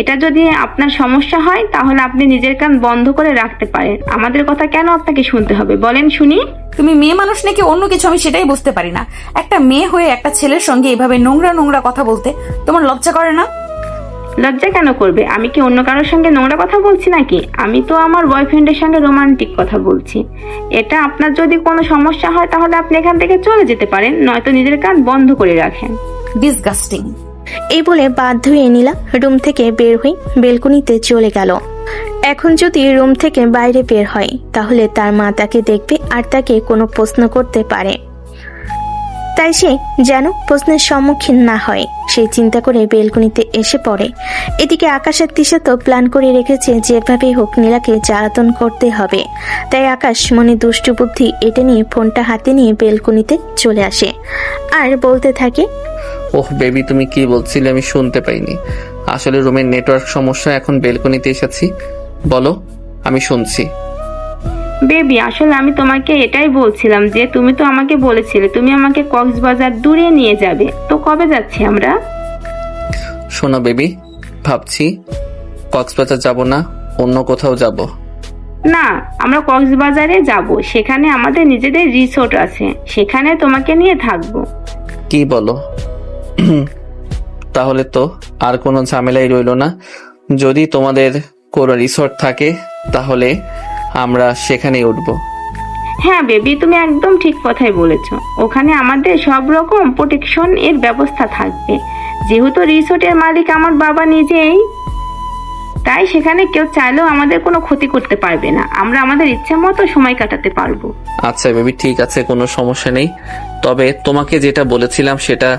এটা যদি আপনার সমস্যা হয় তাহলে আপনি নিজের কান বন্ধ করে রাখতে পারেন। আমাদের কথা কেন আপনাকে শুনতে হবে বলেন শুনি? তুমি মেয়ে মানুষ নাকি অন্য কিছু আমি সেটাই বুঝতে পারি না। একটা মেয়ে হয়ে একটা ছেলের সঙ্গে এভাবে নোংরা কথা বলতে তোমার লজ্জা করে না? লজ্জা কেন করবে? আমি কি অন্য কারোর সঙ্গে নোংরা কথা বলছি নাকি? আমি তো আমার বয়ফ্রেন্ডের সঙ্গে রোমান্টিক কথা বলছি। এটা আপনার যদি কোনো সমস্যা হয় তাহলে আপনি এখান থেকে চলে যেতে পারেন, নয়তো নিজের কান বন্ধ করে রাখেন। ডিসগাস্টিং। এই বলে বাধ্য হয়ে নীলা রুম থেকে বের হয়ে বেলকনিতে চলে গেল। এখন যদি রুম থেকে বাইরে বের হয় তাহলে তার মা তাকে দেখবে আর তাকে কোনো প্রশ্ন করতে পারে, তাই সে যেন প্রশ্নের সম্মুখীন না হয় সেই চিন্তা করে বেলকনিতে এসে পড়ে। এদিকে আকাশ আর তিশা তো প্ল্যান করে রেখেছে যেভাবেই হোক নীলাকে জ্বালাতন করতে হবে। তাই আকাশ মনে দুষ্টু বুদ্ধি এটা নিয়ে ফোনটা হাতে নিয়ে বেলকনিতে চলে আসে আর বলতে থাকে, ওহ বেবি, তুমি কি বলছিলে আমি শুনতে পাইনি। আসলে রুমের নেটওয়ার্ক সমস্যা, এখন বেলকনিতে এসেছি। বলো, আমি শুনছি। বেবি, আসলে আমি তোমাকে এটাই বলছিলাম যে তুমি তো আমাকে বলেছিলে তুমি আমাকে কক্সবাজার দূরে নিয়ে যাবে, তো কবে যাচ্ছি আমরা? শোনো বেবি, ভাবছি কক্সবাজার যাব না, অন্য কোথাও যাব। না, আমরা কক্সবাজারে যাব, সেখানে আমাদের নিজেদের রিসোর্ট আছে, সেখানে তোমাকে নিয়ে থাকবো। কি বলো? তাহলে তো আর কোনো ঝামেলাই রইলো না। যদি তোমাদের কোনো রিসোর্ট থাকে তাহলে আমরা সেখানেই উঠবো। হ্যাঁ বেবি, তুমি একদম ঠিক কথাই বলেছো। ওখানে আমাদের সব রকম প্রোটেকশন এর ব্যবস্থা থাকবে। যেহেতু রিসোর্টের মালিক আমার বাবা নিজেই, তাই সেখানে কেউ চাইলেও আমাদের কোনো ক্ষতি করতে পারবে না। আমরা আমাদের ইচ্ছা মতো সময় কাটাতে পারবো। আচ্ছা বেবি, ঠিক আছে, কোনো সমস্যা নেই। তবে তোমাকে যেটা বলেছিলাম সেটা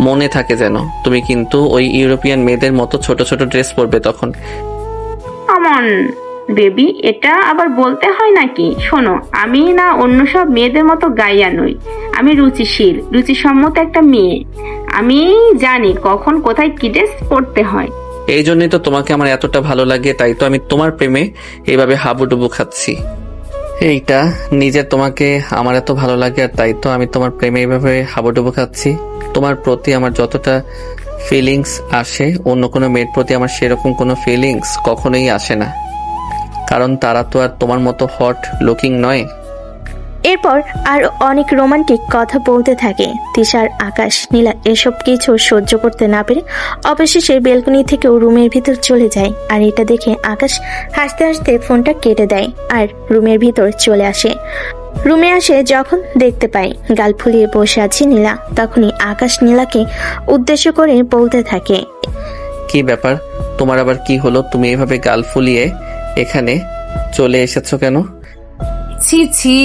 মনে থাকে যেন। তুমি কিন্তু ওই ইউরোপিয়ান মেয়েদের মতো ছোট ছোট ড্রেস পরবে তখন। অমন বেবি, এটা আবার বলতে হয় নাকি? শোনো, আমি না অন্য সব মেয়েদের মতো গাইয়া নই। আমি রুচিশীল, রুচিসম্মত একটা মেয়ে। আমি জানি কখন কোথায় কি ড্রেস পরতে হয়। এই জন্যই তো তোমাকে আমার এতটা ভালো লাগে, তাই তো আমি তোমার প্রেমে এইভাবে হাবুডুবু খাচ্ছি। এইটা নিজের তোমাকে আমার এত ভালো লাগে, আর তাই তো আমি তোমার প্রেমে এইভাবে হাবুডুবু খাচ্ছি। তোমার প্রতি আমার যতটা ফিলিংস আসে, অন্য কোনো মেয়ের প্রতি আমার সেরকম কোনো ফিলিংস কখনোই আসে না, কারণ তারা তো আর তোমার মতো হট লুকিং নয়। এরপর আর অনেক রোমান্টিক কথা বলতে থাকে তিশার আকাশ। নীলা এসব কিছু সহ্য করতে না পেরে অবশেষে বেলকনি থেকেও রুমের ভিতর চলে যায়। আর এটা দেখে আকাশ হাসতে হাসতে ফোনটা কেটে দেয় আর রুমের ভিতর চলে আসে। রুমে আসে যখন দেখতে পায় গাল ফুলিয়ে বসে আছে নীলা, তখনই আকাশ নীলাকে উদ্দেশ্য করে বলতে থাকে, কি ব্যাপার, তোমার আবার কি হলো? তুমি এভাবে গাল ফুলিয়ে এখানে চলে এসেছো কেন? ছি ছি,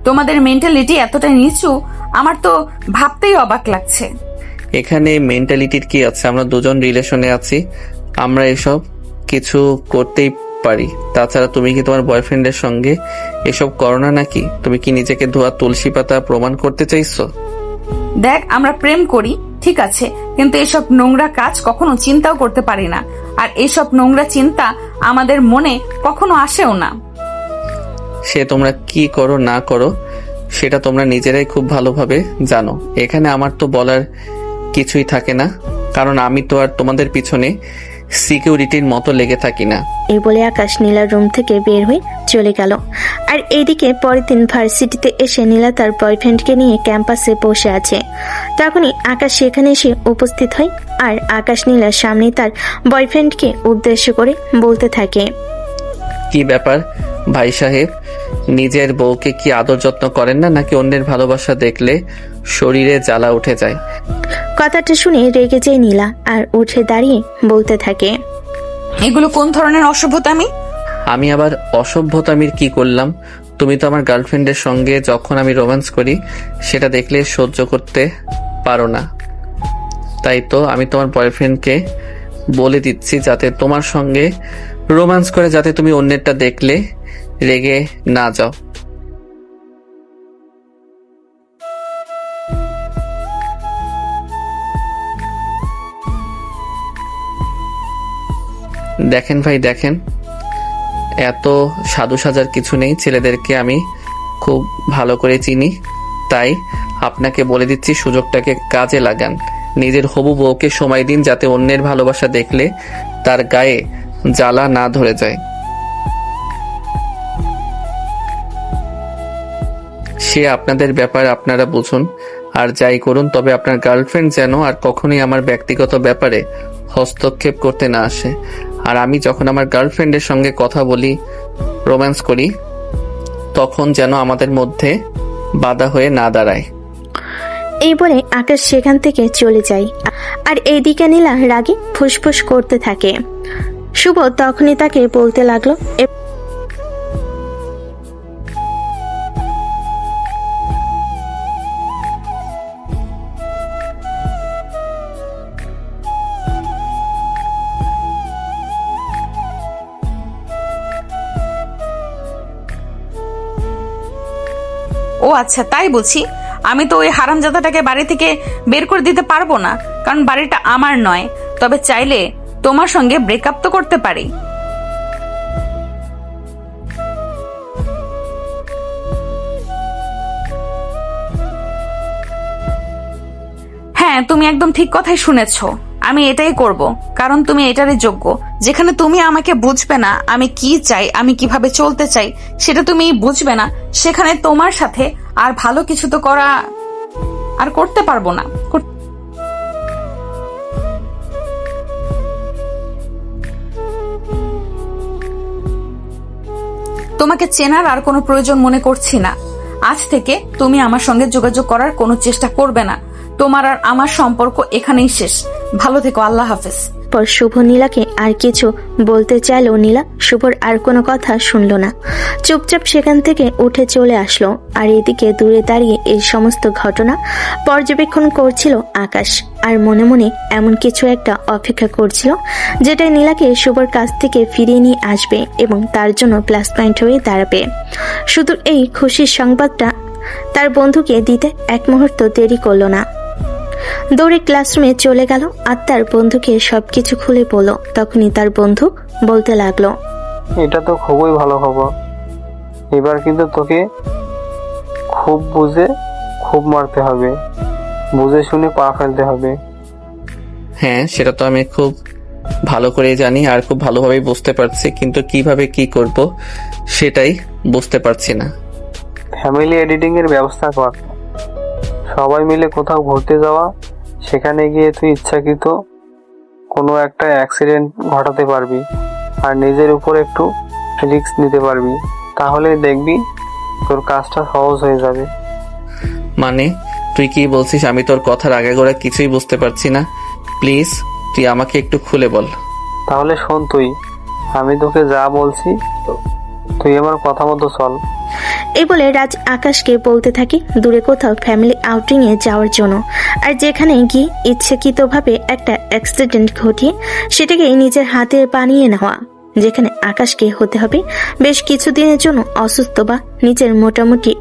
তোমাদের মেন্টালিটি এতটা নিচু, আমার তো ভাবতেই অবাক লাগছে। এখানে মেন্টালিটির কি আছে? আমরা দুজন রিলেশনে আছি, আমরা এসব কিছু করতেই পারি। তাছাড়া তুমি কি তোমার বয়ফ্রেন্ডের সঙ্গে এসব করো না নাকি? তুমি কি নিজেকে ধোয়া তুলসী পাতা প্রমাণ করতে চাইছো? দেখ, আমরা প্রেম করি ঠিক আছে, কিন্তু এসব নোংরা কাজ কখনো চিন্তাও করতে পারি না। আর এসব নোংরা চিন্তা আমাদের মনে কখনো আসেও না। সে তোমরা কি করো না করো সেটা তোমরা নিজেরাই খুব ভালোভাবে জানো। এখানে আমার তো বলার কিছুই থাকে না, কারণ আমি তো আর তোমাদের পিছনে সিকিউরিটির মতো লেগে থাকি না। এই বলে আকাশ নীলার রুম থেকে বের হয়ে চলে গেল। আর এইদিকে পরের দিন ভার্সিটিতে এসে নীলা তার বয়ফ্রেন্ডকে নিয়ে ক্যাম্পাসে বসে আছে। তখনই আকাশ সেখানে এসে উপস্থিত হয় আর আকাশ নীলার সামনে তার বয়ফ্রেন্ডকে উদ্দেশ্য করে বলতে থাকে, কি ব্যাপার ভাই সাহেব, নিজের বউকে কি আদর যত্ন করেন না, নাকি অন্যের ভালোবাসা দেখলে শরীরে জ্বালা উঠে যায়? কথাটা শুনে রেগে যায় নীলা আর উঠে দাঁড়িয়ে বলতে থাকে, এগুলো কোন ধরনের অসভ্যতামি? আমি আবার অসভ্যতামির কি করলাম? তুমি তো আমার গার্লফ্রেন্ডের সঙ্গে যখন আমি রোম্যান্স করি সেটা দেখলে সহ্য করতে পারো না। তাই তো আমি তোমার বয়ফ্রেন্ডকে বলে দিচ্ছি যাতে তোমার সঙ্গে রোম্যান্স করে, যাতে তুমি অন্যেরটা দেখলে রেগে না যাও। দেখেন ভাই দেখেন, এত সাধু সাজার কিছু নেই। ছেলেদেরকে আমি খুব ভালো করে চিনি, তাই আপনাকে বলে দিচ্ছি সুযোগটাকে কাজে লাগান। নিজের হবু বউকে সময় দিন, যাতে অন্যের ভালোবাসা দেখলে তার গায়ে জ্বালা না ধরে যায়। সে আপনাদের ব্যাপার, আপনারা বুঝুন আর যাই করুন, তবে আপনার গার্লফ্রেন্ড যেন আর কখনোই আমার ব্যক্তিগত ব্যাপারে হস্তক্ষেপ করতে না আসে। আর আমি যখন আমার গার্লফ্রেন্ডের সঙ্গে কথা বলি, রোম্যান্স করি, তখন যেন আমাদের মধ্যে বাধা হয়ে না দাঁড়ায়। এই বলে আকাশ সেখান থেকে চলে যায়। আর এইদিকে নীলা রাগে ফুসফুস করতে থাকে। শুভ তখনই তাকে বলতে লাগলো, ও আচ্ছা, তাই বুঝি। আমি তো ওই হারামজাদাটাকে বাড়ি থেকে বের করে দিতে পারবো না, কারণ বাড়িটা আমার নয়। তবে চাইলে তোমার সঙ্গে ব্রেকআপ তো করতে পারি। হ্যাঁ, তুমি একদম ঠিক কথাই শুনেছো। আমি এটাই করব, কারণ তুমি এটারই যোগ্য। যেখানে তুমি আমাকে বুঝবে না আমি কি চাই, আমি কিভাবে চলতে চাই সেটা তুমি বুঝবে না, সেখানে তোমার সাথে আর ভালো কিছু তো করা আর করতে পারবো না। তোমাকে চেনার আর কোনো প্রয়োজন মনে করছি না। আজ থেকে তুমি আমার সঙ্গে যোগাযোগ করার কোনো চেষ্টা করবে না। তোমার আর আমার সম্পর্ক এখানেই শেষ। ভালো থেকো, আল্লাহ হাফেজ। পর শুভ নীলাকে আর কিছু বলতে চাইলেও নীলা শুভর আর কোনো কথা শুনল না, চুপচাপ সেখান থেকে উঠে চলে আসলো। আর এদিকে দূরে দাঁড়িয়ে এই সমস্ত ঘটনা পর্যবেক্ষণ করছিল আকাশ, আর মনে মনে এমন কিছু একটা অপেক্ষা করছিল যেটা নীলাকে শুভর কাছ থেকে ফিরিয়ে নিয়ে আসবে এবং তার জন্য প্লাস পয়েন্ট হয়ে দাঁড়াবে। শুধু এই খুশির সংবাদটা তার বন্ধুকে দিতে এক মুহূর্ত দেরি করলো না। দৌড়ে ক্লাসরুমে চলে গেল আর তার বন্ধুকে সবকিছু খুলে বলল। তখনই তার বন্ধু বলতে লাগলো, এটা তো খুবই ভালো খবর। এবার কিন্তু তোকে খুব বুঝে খুব মারতে হবে, বুঝে শুনে পা ফেলতে হবে। হ্যাঁ, সেটা তো আমি খুব ভালো করেই জানি আর খুব ভালোভাবেই বুঝতে পারছি, কিন্তু কিভাবে কি করব সেটাই বুঝতে পারছি না। ফ্যামিলি এডিটিং এর ব্যবস্থা কর, সবাই মিলে কোথাও ঘুরতে যাওয়া, সেখানে গিয়ে তুই ইচ্ছাকৃত কোনো একটা অ্যাক্সিডেন্ট ঘটাতে পারবি আর নিজের উপর একটু রিস্ক নিতে পারবি, তাহলে দেখবি তোর কাজটা সহজ হয়ে যাবে। মানে তুই কি বলছিস? আমি তোর কথার আগাগোড়া কিছুই বুঝতে পারছি না। প্লিজ তুই আমাকে একটু খুলে বল। তাহলে শোন, আমি তোকে যা বলছি তুই আমার কথা মতো চল। এই বলে রাজ আকাশকে বলতে থাকে দূরে কোথাও ফ্যামিলি আউটিং এ যাওয়ার জন্য, আর যেখানে গিয়ে ইচ্ছাকৃতভাবে একটা অ্যাক্সিডেন্ট ঘটিয়ে সেটাকে নিজের হাতে বানিয়ে নেওয়া, যেখানে আকাশকে হতে হবে বেশ কিছুদিনের জন্য অসুস্থ বা নিজের মোটামুটি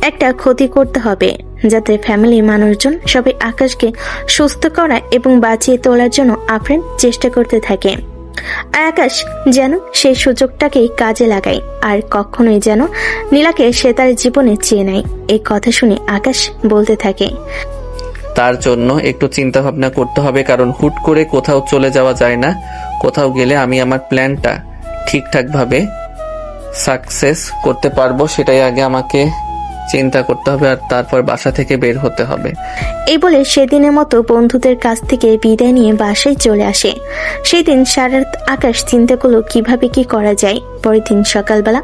একটা ক্ষতি করতে হবে, যাতে ফ্যামিলি মানুষজন সবাই আকাশকে সুস্থ করা এবং বাঁচিয়ে তোলার জন্য আপ্রাণ চেষ্টা করতে থাকে। আর আকাশ যেন সেই সুযোগটাকেই কাজে লাগায় আর কখনোই যেন নীলাকে সে তার জীবনে চেয়ে নেয়। এই কথা শুনে আকাশ বলতে থাকে, তার জন্য একটু চিন্তা ভাবনা করতে হবে, কারণ হুট করে কোথাও চলে যাওয়া যায় না। কোথাও গেলে আমি আমার প্ল্যানটা ঠিকঠাকভাবে সাকসেস করতে পারবো, সেটাই আগে আমাকে চিন্তা করতে হবে আর তারপর বাসা থেকে বের হতে হবে। এই বলে সেদিনের মতো বন্ধুদের কাছ থেকে বিদায় নিয়ে বাসায় চলে আসে। সেই দিন সারা রাত আকাশ চিন্তা করলো কিভাবে কি করা যায়। পরের দিন সকালবেলা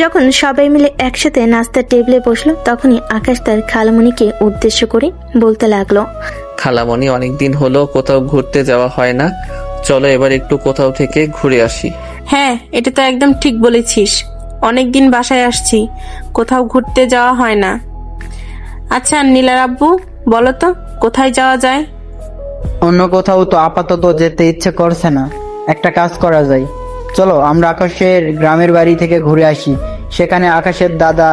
যখন সবাই মিলে একসাথে নাস্তার টেবিলে বসলো, তখনই আকাশ তার খালামণিকে উদ্দেশ্য করে বলতে লাগলো, খালামণি, অনেকদিন হলো কোথাও ঘুরতে যাওয়া হয় না, চলো এবার একটু কোথাও থেকে ঘুরে আসি। হ্যাঁ, এটা তো একদম ঠিক বলেছিস। অনেকদিন বাসায় আসছি, কোথাও ঘুরতে যাওয়া হয় না। আচ্ছা নীলার আব্বু, বলো তো কোথায় যাওয়া যায়? অন্য কোথাও তো আপাতত যেতে ইচ্ছে করছে না। একটা কাজ করা যায়, চলো আমরা আকাশের গ্রামের বাড়ি থেকে ঘুরে আসি। সেখানে আকাশের দাদা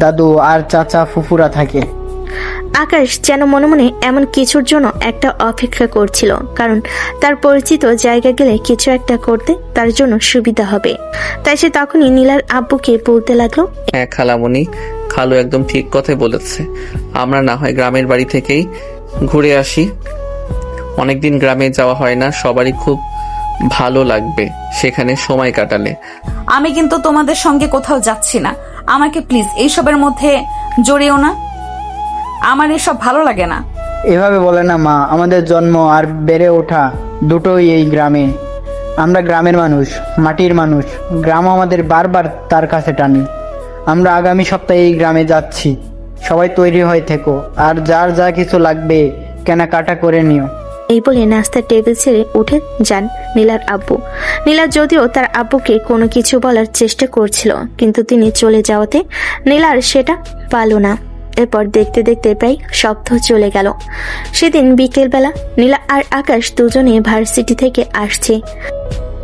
দাদু আর চাচা ফুফুরা থাকে। আকাশ যেন মনে মনে এমন কিছুর জন্য একটা অপেক্ষা করছিল, কারণ তার পরিচিত জায়গা গেলে কিছু একটা করতে তার জন্য সুবিধা হবে। তাই সে তখনই নীলার আব্বুকে বলতে লাগলো, হ্যাঁ খালামণি, খালু একদম ঠিক কথাই বলেছে। আমরা না হয় গ্রামের বাড়ি থেকেই ঘুরে আসি। অনেকদিন গ্রামে যাওয়া হয় না, সবারই খুব ভালো লাগবে সেখানে সময় কাটালে। আমি কিন্তু তোমাদের সঙ্গে কোথাও যাচ্ছি না। আমাকে প্লিজ এইসবের মধ্যে জড়িও না, আমার এসব ভালো লাগে না। এভাবে বলে না মা, আমাদের জন্ম আর বেড়ে ওঠা দুটোই এই গ্রামে। আমরা গ্রামের মানুষ, মাটির মানুষ। গ্রাম আমাদের বারবার তার কাছে টানি। আমরা আগামী সপ্তাহে এই গ্রামে যাচ্ছি, সবাই তৈরি হয়ে থেকো, আর যার যা কিছু লাগবে কেনাকাটা করে নিও। এই বলে নাস্তার টেবিল ছেড়ে উঠে যান নীলার আব্বু। নীলা যদিও তার আব্বুকে কোনো কিছু বলার চেষ্টা করছিল, কিন্তু তিনি চলে যাওয়াতে নীলার সেটা পারল না। এরপর দেখতে দেখতে প্রায় সপ্তাহ চলে গেল। সেদিন বিকেলবেলা নীলা আর আকাশ দুজনে ভার্সিটি থেকে আসছে।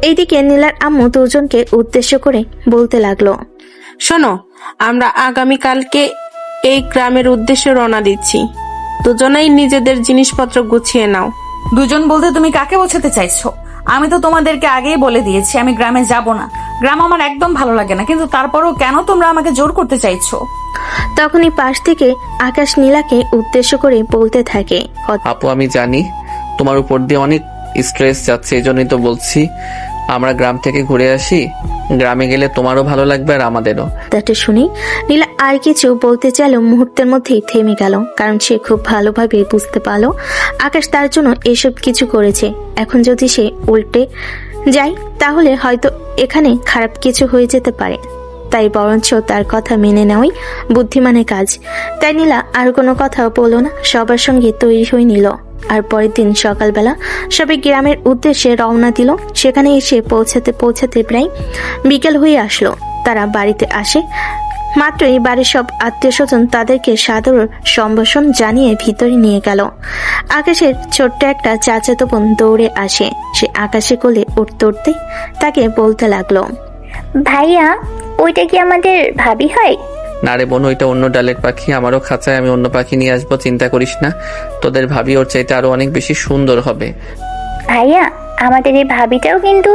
এইদিকে নীলার আম্মু দুজনকে উদ্দেশ্য করে বলতে লাগলো, শোনো, আমরা আগামীকালকে এই গ্রামের উদ্দেশ্যে রওনা দিচ্ছি। দুজনেই নিজেদের জিনিসপত্র গুছিয়ে নাও। দুজন বলতে তুমি কাকে বোঝাতে চাইছো? আমি তো তোমাদেরকে আগেই বলে দিয়েছি আমি গ্রামে যাব না। গ্রাম আমার একদম ভালো লাগে না, কিন্তু তারপরও কেন তোমরা আমাকে জোর করতে চাইছো? তখনই পাশ থেকে আকাশ নীলাকে উদ্দেশ্য করে বলতে থাকে, আপু, আমি জানি তোমার উপর দিয়ে অনেক স্ট্রেস যাচ্ছে, এই জন্যই তো বলছি আমরা গ্রাম থেকে ঘুরে আসি। গ্রামে গেলে তোমারও ভালো লাগবে আর আমাদেরও। কথাটা শুনে নীলা আর কিছু বলতে চাইলেও মুহূর্তের মধ্যেই থেমে গেল, কারণ সে খুব ভালোভাবে বুঝতে পারলো আকাশ তার জন্য এসব কিছু করেছে। এখন যদি সে উল্টে যায় তাহলে হয়তো এখানে খারাপ কিছু হয়ে যেতে পারে, তাই বরঞ্চ তার কথা মেনে নেওয়াই বুদ্ধিমানের কাজ। তাই নীলা আর কোনো কথা বলল না, সবার সঙ্গে তৈরি হয়ে নিল। আর পরের দিন সকালবেলা সবাই গ্রামের উদ্দেশ্যে রওনা দিল। সেখানে এসে পৌঁছাতে প্রায় বিকেল হয়ে আসলো। তারা বাড়িতে আসে মাত্রই বাড়ির সব আত্মীয় স্বজন তাদেরকে সাদর সম্ভাষণ জানিয়ে ভিতরে নিয়ে গেল। আকাশের ছোট্ট একটা চাচাতো বোন দৌড়ে আসে। সে আকাশে কোলে উঠতে উঠতে তাকে বলতে লাগলো, ভাইয়া, ওইটা কি আমাদের ভাবি হয়? না রে বোন, ওইটা অন্য ডালের পাখি। আমারও খাঁচায় আমি অন্য পাখি নিয়ে আসবো, চিন্তা করিস না। তোদের ভাবি ওর চাইতে আরো অনেক বেশি সুন্দর হবে। ভাইয়া, আমাদের এই ভাবিটাও কিন্তু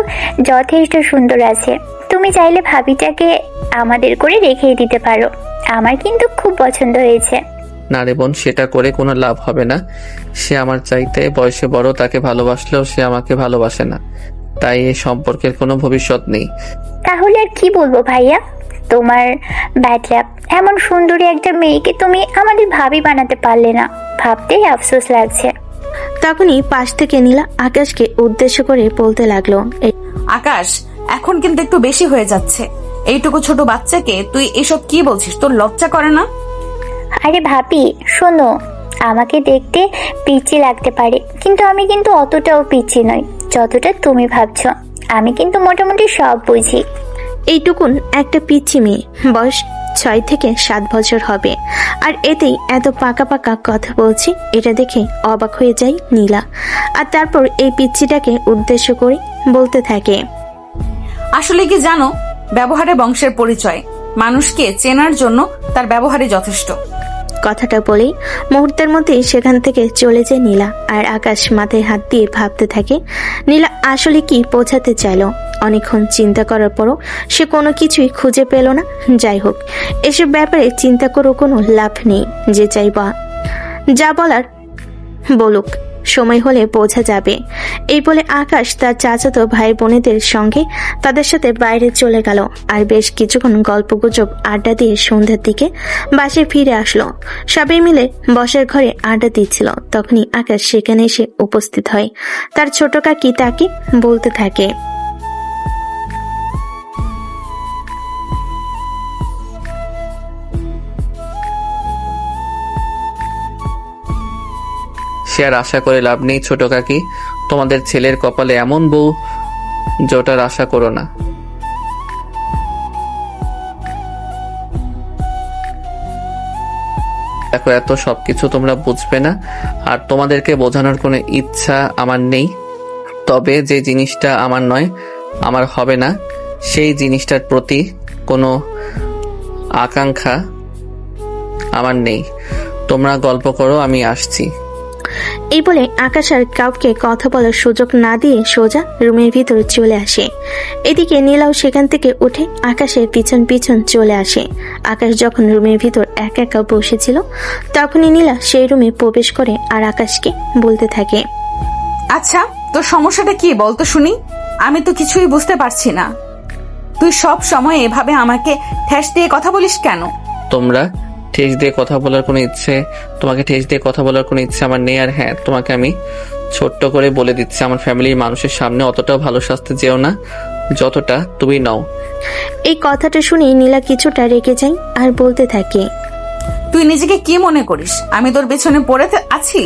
যথেষ্ট সুন্দর আছে। তুমি চাইলে ভাবিটাকে আমাদের করে রেখে দিতে পারো। আমার কিন্তু খুব পছন্দ হয়েছে। না রে বোন, সেটা করে কোনো লাভ হবে না। সে আমার চাইতে বয়সে বড়, তাকে ভালোবাসলেও সে আমাকে ভালোবাসে না, তাই এই সম্পর্কের কোনো ভবিষ্যৎ নেই। তাহলে আর কি বলবো ভাইয়া, তোমার ব্যাড লাক। এমন সুন্দরী একটা মেয়েকে তুমি আমাদের ভাবি বানাতে পারলে না, ভাবতেই আফসোস লাগছে। তখনই পাশ থেকে নীলা আকাশকে উদ্দেশ্য করে বলতে লাগলো, আকাশ, এখন কিন্তু একটু বেশি হয়ে যাচ্ছে। এইটুকু ছোট বাচ্চাকে তুই এসব কি বলছিস? তোর লজ্জা করে না? আরে ভাবি শোনো, আমাকে দেখতে পিচ্চি লাগতে পারে, কিন্তু আমি কিন্তু অতটাও পিচ্চি নই যতটা তুমি ভাবছো। আমি কিন্তু মোটামুটি সব বুঝি। এইটুকুন একটা পিচ্চি মেয়ে, বয়স 6 থেকে 7 বছর হবে, আর এতেই এত পাকা পাকা কথা বলছি। এটা দেখে অবাক হয়ে যায় নীলা। আর তারপর এই পিচ্চিটাকে উদ্দেশ্য করে বলতে থাকে, আসলে কি জানো, ব্যবহারে বংশের পরিচয়। মানুষকে চেনার জন্য তার ব্যবহারে যথেষ্ট। কথাটা বলেই মুহূর্তের মধ্যেই সেখান থেকে চলে যায় নীলা। আর আকাশ মাথায় হাত দিয়ে ভাবতে থাকে নীলা আসলে কি বোঝাতে চাইল। অনেকক্ষণ চিন্তা করার পরও সে কোনো কিছুই খুঁজে পেল না। যাই হোক, এসব ব্যাপারে চিন্তা করেও কোনো লাভ নেই। যে চাইবা যা বলার বলুক, সময় হলে বোঝা যাবে। এই বলে আকাশ তার চাচাতো ভাই বোনেদের সঙ্গে তাদের সাথে বাইরে চলে গেল। আর বেশ কিছুক্ষণ গল্পগুজব আড্ডা দিয়ে সন্ধ্যার দিকে বাসে ফিরে আসলো। সবাই মিলে বসার ঘরে আড্ডা দিচ্ছিল। তখনই আকাশ সেখানে এসে উপস্থিত হয়। তার ছোট কাকি তাকে বলতে থাকে, সে আর আশা করে লাভ নেই ছোট কাকি। তোমাদের ছেলের কপালে এমন বউ জোটার আশা করো না। দেখো, এত সবকিছু তোমরা বুঝবে না, আর তোমাদেরকে বোঝানোর কোনো ইচ্ছা আমার নেই। তবে যে জিনিসটা আমার নয়, আমার হবে না, সেই জিনিসটার প্রতি কোনো আকাঙ্ক্ষা আমার নেই। তোমরা গল্প করো, আমি আসছি। এই বলে আকাশ আর কাউকে কথা বলার সুযোগ না দিয়ে সোজা রুমের ভিতরে চলে আসে। এদিকে নীলাও সেখান থেকে উঠে আকাশের পিছন পিছন চলে আসে। আকাশ যখন রুমের ভিতর একা একা বসেছিল, তখনই নীলা সেই রুমে প্রবেশ করে আর আকাশকে বলতে থাকে, আচ্ছা, তোর সমস্যাটা কি বলতো শুনি? আমি তো কিছুই বুঝতে পারছি না। তুই সব সময় এভাবে আমাকে ঠেস দিয়ে কথা বলিস কেন? তোমাকে ঠেস দিয়ে কথা বলার কোনো ইচ্ছে আমার নেই। আর হ্যাঁ, তোমাকে আমি ছোট্ট করে বলে দিচ্ছি, আমার ফ্যামিলির মানুষের সামনে অতটাও ভালো সাজতে যেও না যতটা তুমি নাও। এই কথাটা শুনে নীলা কিছুটা রেগে যায় আর বলতে থাকে, তুই নিজেকে কি মনে করিস? আমি তোর পেছনে পড়ে আছি?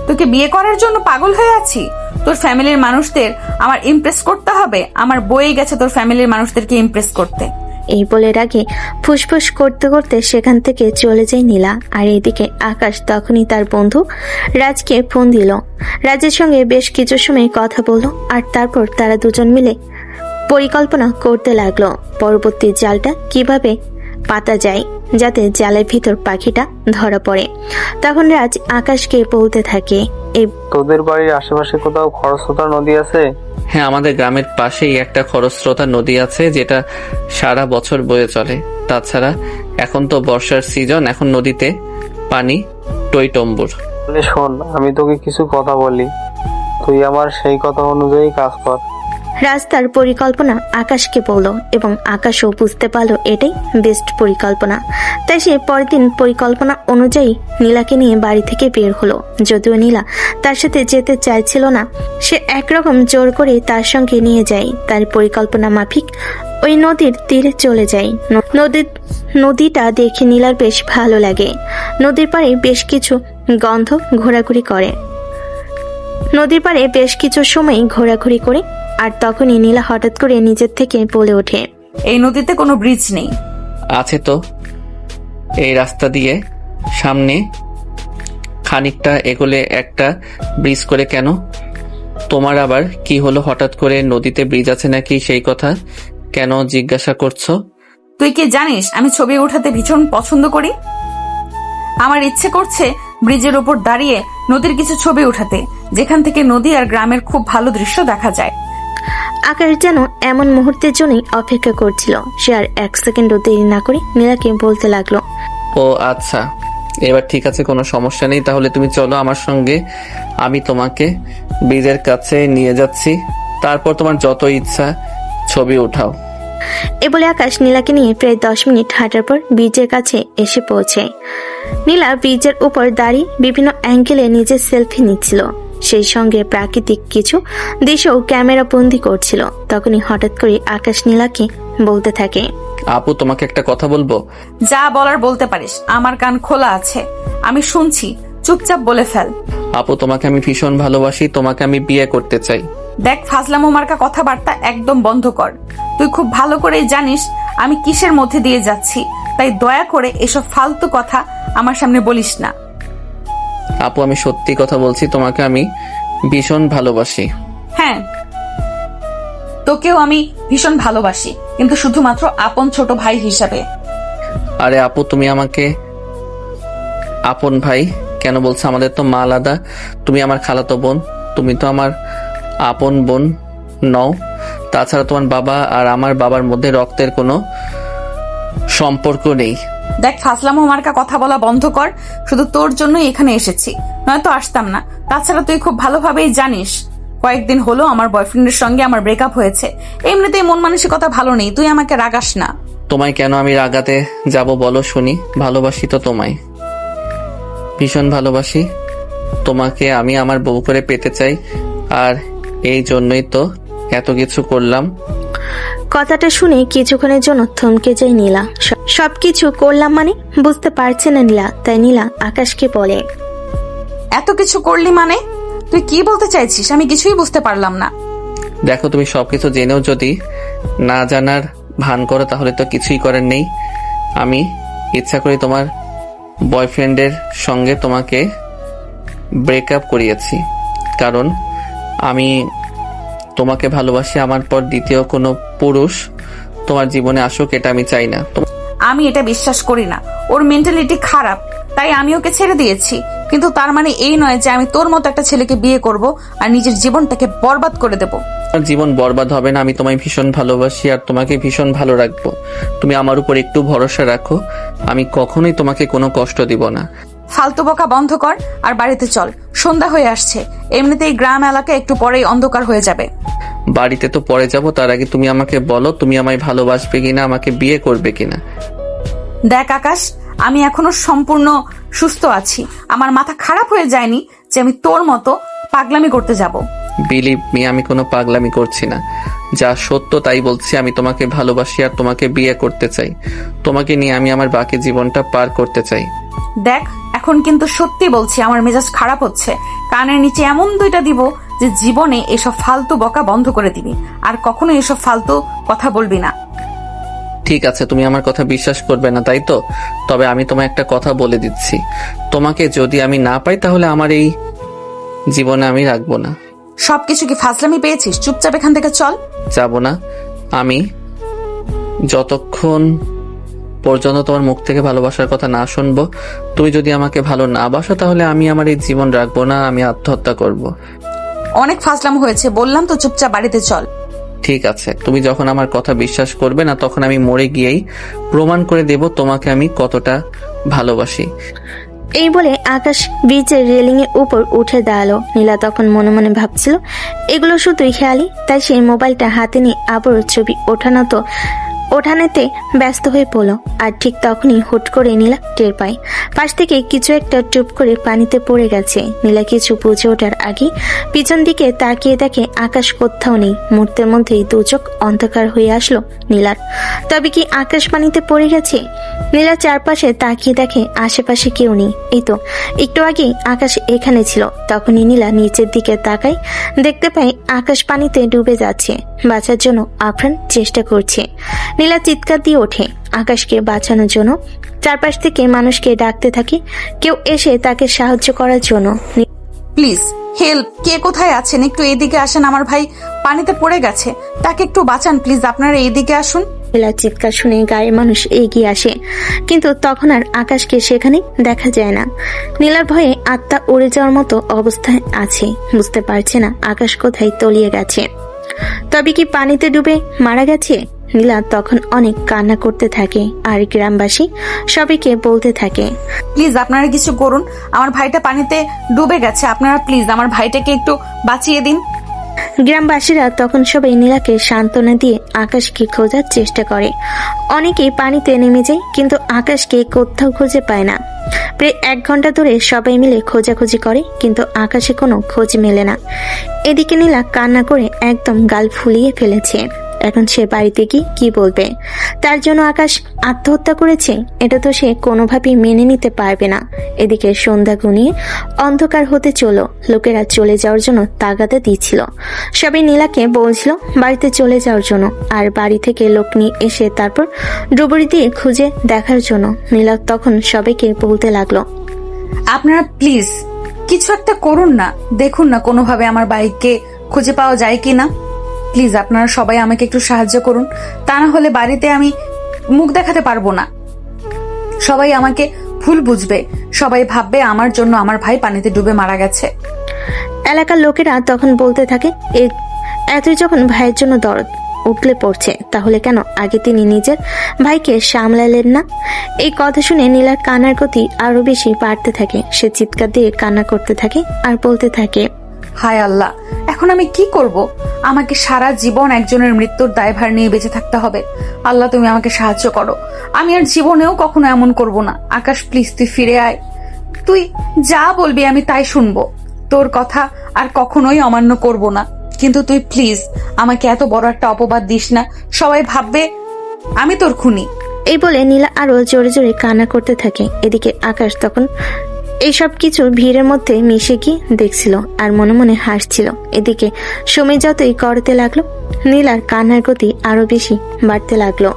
তোকে বিয়ে করার জন্য পাগল হয়ে আছি? তোর ফ্যামিলির মানুষদের আমার ইমপ্রেস করতে হবে? আমার বয়ে গেছে তোর ফ্যামিলির মানুষদেরকে ইমপ্রেস করতে। এই বলে রাগে ফুসফুস করতে করতে সেখান থেকে চলে যায় নীলা। আর এদিকে আকাশ তখনই তার বন্ধু রাজকে ফোন দিল। রাজের সঙ্গে বেশ কিছু সময় কথা বললো, আর তারপর তারা দুজন মিলে পরিকল্পনা করতে লাগলো পরবর্তী জালটা কিভাবে পাতা যায়, যাতে জালের ভিতর পাখিটা ধরা পড়ে। তখন রাজ আকাশকে বলতে থাকে, তোদের বাড়ির আশেপাশে কোথাও খরস্রোতা নদী আছে? হ্যাঁ, আমাদের গ্রামের পাশেই একটা খরস্রোতা নদী আছে, যেটা সারা বছর বয়ে চলে। তাছাড়া এখন তো বর্ষার সিজন, এখন নদীতে পানি টইটম্বুর। শোন, আমি তোকে কিছু কথা বলি। তুই আমার সেই কথা অনুযায়ী কাজ কর। রাস্তার পরিকল্পনা আকাশকে বলল এবং আকাশও বুঝতে পারলো এটাই বেস্ট পরিকল্পনা। তাই সে পরের দিন পরিকল্পনা অনুযায়ী নীলাকে নিয়ে বাড়ি থেকে বের হলো। যদিও নীলা তার সাথে যেতে চাইছিল না, সে একরকম জোর করে তার সঙ্গে নিয়ে যায়। তার পরিকল্পনা মাফিক ওই নদীর তীরে চলে যায়। নদীটা দেখে নীলার বেশ ভালো লাগে। নদীর পাড়ে বেশ কিছু গন্ধ ঘোরাঘুরি করে, নদীর পাড়ে বেশ কিছু সময় ঘোরাঘুরি করে। আর তখনই নীলা হঠাৎ করে নিজের থেকে বলে ওঠে, এই নদীতে কোনো ব্রিজ নেই। আছে তো, এই রাস্তা দিয়ে সামনে খানিকটা এগোলে একটা ব্রিজ করে। কেন তোমার আবার কি হলো? হঠাৎ করে নদীতে ব্রিজ আছে নাকি সেই কথা কেন জিজ্ঞাসা করছো? তুই কি জানিস আমি ছবি উঠাতে ভীষণ পছন্দ করি? আমার ইচ্ছে করছে ব্রিজের উপর দাঁড়িয়ে নদীর কিছু ছবি উঠাতে, যেখান থেকে নদী আর গ্রামের খুব ভালো দৃশ্য দেখা যায়। আকাশ যেন এমন মুহূর্তের জন্যই অপেক্ষা করছিল। সে আর এক সেকেন্ডও দেরি না করে নীলাকে বলতে লাগলো, ও আচ্ছা, এবার ঠিক আছে, কোনো সমস্যা নেই। তাহলে তুমি চলো আমার সঙ্গে, আমি তোমাকে ব্রিজের কাছে নিয়ে যাচ্ছি, তারপর তোমার যত ইচ্ছা ছবি উঠাও। এ বলে আকাশ নীলাকে নিয়ে প্রায় 10 মিনিট হাঁটার পর ব্রিজের কাছে এসে পৌঁছায়। নীলা ব্রিজের উপর দাঁড়িয়ে বিভিন্ন অ্যাঙ্গেলে নিজের সেলফি নিচ্ছিল, সেই সঙ্গে প্রাকৃতিক কিছু দৃশ্যও ক্যামেরা বন্দি করছিল। তখনই হঠাৎ করে আকাশ নীলাকে বলতে থাকে, আপু তোমাকে একটা কথা বলবো। যা বলার বলতে পারিস, আমার কান খোলা আছে, আমি শুনছি, চুপচাপ বলে ফেল। আপু তোমাকে আমি ভীষণ ভালোবাসি, তোমাকে আমি বিয়ে করতে চাই। দেখ ফাজলামো মার্কা কথাবার্তা একদম বন্ধ কর। তুই খুব ভালো করেই জানিস আমি কিসের মধ্যে দিয়ে যাচ্ছি, তাই দয়া করে এসব ফালতু কথা আমার সামনে বলিস না। আপু আমি সত্যি কথা বলছি, তোমাকে আমি ভীষণ ভালোবাসি। হ্যাঁ, তোকেও আমি ভীষণ ভালোবাসি, কিন্তু শুধুমাত্র আপন ছোট ভাই হিসাবে। আরে আপু তুমি আমাকে আপন ভাই কেন বলছো? আমাদের তো মা আলাদা, তুমি আমার খালাতো বোন, তুমি তো আমার আপন বোন নও। তাছাড়া তোমার বাবা আর আমার বাবার মধ্যে রক্তের কোনো সম্পর্ক নেই। দেখ ফাজলামো মার্কা কথা বলা বন্ধ কর, শুধু তোর জন্যই এখানে এসেছি, নয়তো আসতাম না। তাছাড়া তুই খুব ভালোভাবেই জানিস কয়েকদিন হলো আমার বয়ফ্রেন্ডের সঙ্গে আমার ব্রেকআপ হয়েছে। এমনিতেই মন মানসিকতা ভালো নেই, তুই আমাকে রাগাস না। তোমায় কেন আমি রাগাতে যাব বলো শুনি? ভালোবাসি তো তোমায়, ভীষণ ভালোবাসি তোমাকে, আমি আমার বউ করে পেতে চাই, আর এই জন্যই তো এত কিছু করলাম। কথাটা শুনে কিছুক্ষণের জন্য থমকে যায় নীলা। সবকিছু করলাম মানে বুঝতে পারছে না নীলা, তাই নীলা আকাশকে বলে, এত কিছু করলি মানে তুই কি বলতে চাইছিস? আমি কিছুই বুঝতে পারলাম না। দেখো তুমি সবকিছু জেনেও যদি না জানার ভান করো তাহলে তো কিছুই করার নেই। আমি ইচ্ছা করে তোমার বয়ফ্রেন্ডের সঙ্গে তোমাকে ব্রেকআপ করিয়েছি, কারণ আমি তোমাকে ভালোবাসি। আমার পর দ্বিতীয় কোনো পুরুষ তোমার জীবনে আসুক, এটা আমি চাই না। আমি এটা বিশ্বাস করি না, ওর মেন্টালিটি খারাপ, তাই আমি ওকে ছেড়ে দিয়েছি। কিন্তু তার মানে এই নয় যে আমি তোর মতো একটা ছেলেকে বিয়ে করব আর নিজের জীবনটাকে বরবাদ করে দেব। তোমার জীবন বরবাদ হবে না, আমি তোমায় ভীষণ ভালোবাসি আর তোমাকে ভীষণ ভালো রাখবো। তুমি আমার উপর একটু ভরসা রাখো, আমি কখনোই তোমাকে কোনো কষ্ট দিব না। ফালতু বকা বন্ধ কর আর বাড়িতে চল, সন্ধ্যা হয়ে আসছে। এমনিতেই গ্রাম এলাকা একটু পরেই অন্ধকার হয়ে যাবে। বাড়িতে তো পরে যাব, তার আগে তুমি আমাকে বলো তুমি আমায় ভালোবাসবে কিনা, আমাকে বিয়ে করবে কিনা। দেখ আকাশ, আমি এখনো সম্পূর্ণ সুস্থ আছি, আমার মাথা খারাপ হয়ে যায়নি যে আমি তোর মতো পাগলামি করতে যাব। বিলিভ মি, আমি কোনো পাগলামি করছি না, যা সত্য তাই বলছি। আমি তোমাকে ভালোবাসি আর তোমাকে বিয়ে করতে চাই, তোমাকে নিয়ে আমি আমার বাকি জীবনটা পার করতে চাই। দেখ এখন কিন্তু সত্যি বলছি, আমার মেজাজ খারাপ হচ্ছে। কানের নিচে এমন দুইটা দিব যে জীবনে এসব ফালতু বকা বন্ধ করে দিবি, আর কখনো এসব ফালতু কথা বলবি না। ঠিক আছে, তুমি আমার কথা বিশ্বাস করবে না তাই তো? তবে আমি তোমায় একটা কথা বলে দিচ্ছি, তোমাকে যদি আমি না পাই তাহলে আমার এই জীবনে আমি রাখবো না। সবকিছু কি ফাজলামি পেয়েছিস? চুপচাপ এখান থেকে চল। যাব না, আমি যতক্ষণ পর্যন্ত তোমার মুখ থেকে ভালোবাসার কথা না শুনবো, তুমি যদি আমাকে ভালো না বাসো তাহলে আমি আমার এই জীবন রাখবো না, আমি আত্মহত্যা করব। অনেক ফাজলাম হয়েছে, বললাম তো চুপচাপ বাড়িতে চল। ঠিক আছে, তুমি যখন আমার কথা বিশ্বাস করবে না তখন আমি মরে গিয়েই প্রমাণ করে দেব তোমাকে আমি কতটা ভালোবাসি। এই বলে আকাশ ব্রিজের রেলিং এর উপর উঠে দাঁড়ালো। নীলা তখন মনে মনে ভাবছিল এগুলো শুধুই খেয়ালি, তাই সেই মোবাইলটা হাতে নিয়ে আবারও ছবি ওঠানোতে ব্যস্ত হয়ে পড়লো। আর ঠিক তখনই হুট করে নীলা টের পায় পাশ থেকে কিছু একটা টুপ করে পানিতে পড়ে গেছে। নীলা কিছু বুঝে ওঠার আগে পিছন দিকে তাকিয়ে দেখে আকাশ কোথাও নেই। মুহূর্তের মধ্যেই দু চোখ অন্ধকার হয়ে আসলো নীলার। তবে কি আকাশ পানিতে পড়ে গেছে? নীলা চারপাশে তাকিয়ে দেখে আশেপাশে কেউ নেই। এই তো একটু আগে আকাশ এখানে ছিল। তখনই নীলা নিচের দিকে তাকায়, দেখতে পায় আকাশ পানিতে ডুবে যাচ্ছে, বাঁচার জন্য আপ্রাণ চেষ্টা করছে। নীলা চিৎকার দিয়ে ওঠে আকাশকে বাঁচানোর জন্য। চারপাশ থেকে মানুষকে ডাকতে থাকে কেউ এসে তাকে সাহায্য করার জন্য। প্লিজ হেল্প, কে কোথায় আছেন? একটু এদিকে আসেন, আমার ভাই পানিতে পড়ে গেছে, তাকে একটু বাঁচান প্লিজ, আপনারা এইদিকে আসুন। নীলার চিৎকার শুনে গায়ের মানুষ এগিয়ে আসে, কিন্তু তখন আর আকাশকে সেখানে দেখা যায় না। নীলার ভয়ে আত্মা উড়ে যাওয়ার মতো অবস্থায় আছে, বুঝতে পারছে না আকাশ কোথায় তলিয়ে গেছে। তবে কি পানিতে ডুবে মারা গেছে? নীলা তখন অনেক কান্না করতে থাকে আর গ্রামবাসী সবাইকে বলতে থাকে, প্লিজ আপনারা কিছু করুন, আমার ভাইটা পানিতে ডুবে গেছে, আপনারা প্লিজ আমার ভাইটাকে একটু বাঁচিয়ে দিন। গ্রামবাসীরা তখন সবাই নীলাকে সান্ত্বনা দিয়ে আকাশকে খোঁজার চেষ্টা করে। অনেকেই পানিতে নেমে যায়, কিন্তু আকাশকে কোথাও খুঁজে পায় না। প্রায় 1 ঘন্টা ধরে সবাই মিলে খোঁজাখুঁজি করে, কিন্তু আকাশে কোনো খোঁজ মেলে না। এদিকে নীলা কান্না করে একদম গাল ফুলিয়ে ফেলেছে। এখন সে বাড়িতে কি বলবে? তার জন্য আকাশ আত্মহত্যা করেছে, এটা তো সে কোনোভাবেই মেনে নিতে পারবে না। এদিকে সন্ধ্যা ঘনিয়ে অন্ধকার হতে চলো, লোকেরা চলে যাওয়ার জন্য তাগাদা দিচ্ছিল। সবাই নীলাকে বলছিল বাড়িতে চলে যাওয়ার জন্য, আর বাড়ি থেকে লোক নিয়ে এসে তারপর ডুবুরি দিয়ে খুঁজে দেখার জন্য। নীলা তখন সবাইকে বলতে লাগলো, আপনারা প্লিজ কিছু একটা করুন না, দেখুন না কোনোভাবে আমার বাইককে খুঁজে পাওয়া যায় কিনা। প্লিজ আপনারা সবাই আমাকে একটু সাহায্য করুন, তা না হলে বাড়িতে আমি মুখ দেখাতে পারবো না। সবাই আমাকে ভুল বুঝবে, সবাই ভাববে আমার জন্য আমার ভাই পানিতে ডুবে মারা গেছে। এলাকার লোকেরা তখন বলতে থাকে, এতই যখন ভাইয়ের জন্য দরদ উঠলে পড়ছে, তাহলে কেন আগে তিনি নিজের ভাইকে সামলালেন না? এই কথা শুনে নীলার কান্নার গতি আরো বেশি বাড়তে থাকে। সে চিৎকার দিয়ে কান্না করতে থাকে আর বলতে থাকে, হায় আল্লাহ, এখন আমি কি করব? আমাকে সারা জীবন একজনের মৃত্যুর দায়ভার নিয়ে বেঁচে থাকতে হবে। আল্লাহ তুমি আমাকে সাহায্য করো, আমি আর জীবনেও কখনো এমন করব না। আকাশ প্লিজ তুই ফিরে আয়, তুই যা বলবি আমি তাই শুনবো, তোর কথা আর কখনোই অমান্য করব না। কিন্তু তুই প্লিজ আমাকে এত বড় একটা অপবাদ দিস না, সবাই ভাববে আমি তোর খুনি। এই বলে নীলা আরো জোরে জোরে কান্না করতে থাকে। এদিকে আকাশ তখন এইসব কিছু ভিড়ের মধ্যে মিশে গিয়ে দেখছিল আর মনে মনে হাসছিল। এদিকে সময় যতই করতে লাগলো, নীলার কান্নার গতি আরো বেশি বাড়তে লাগলো।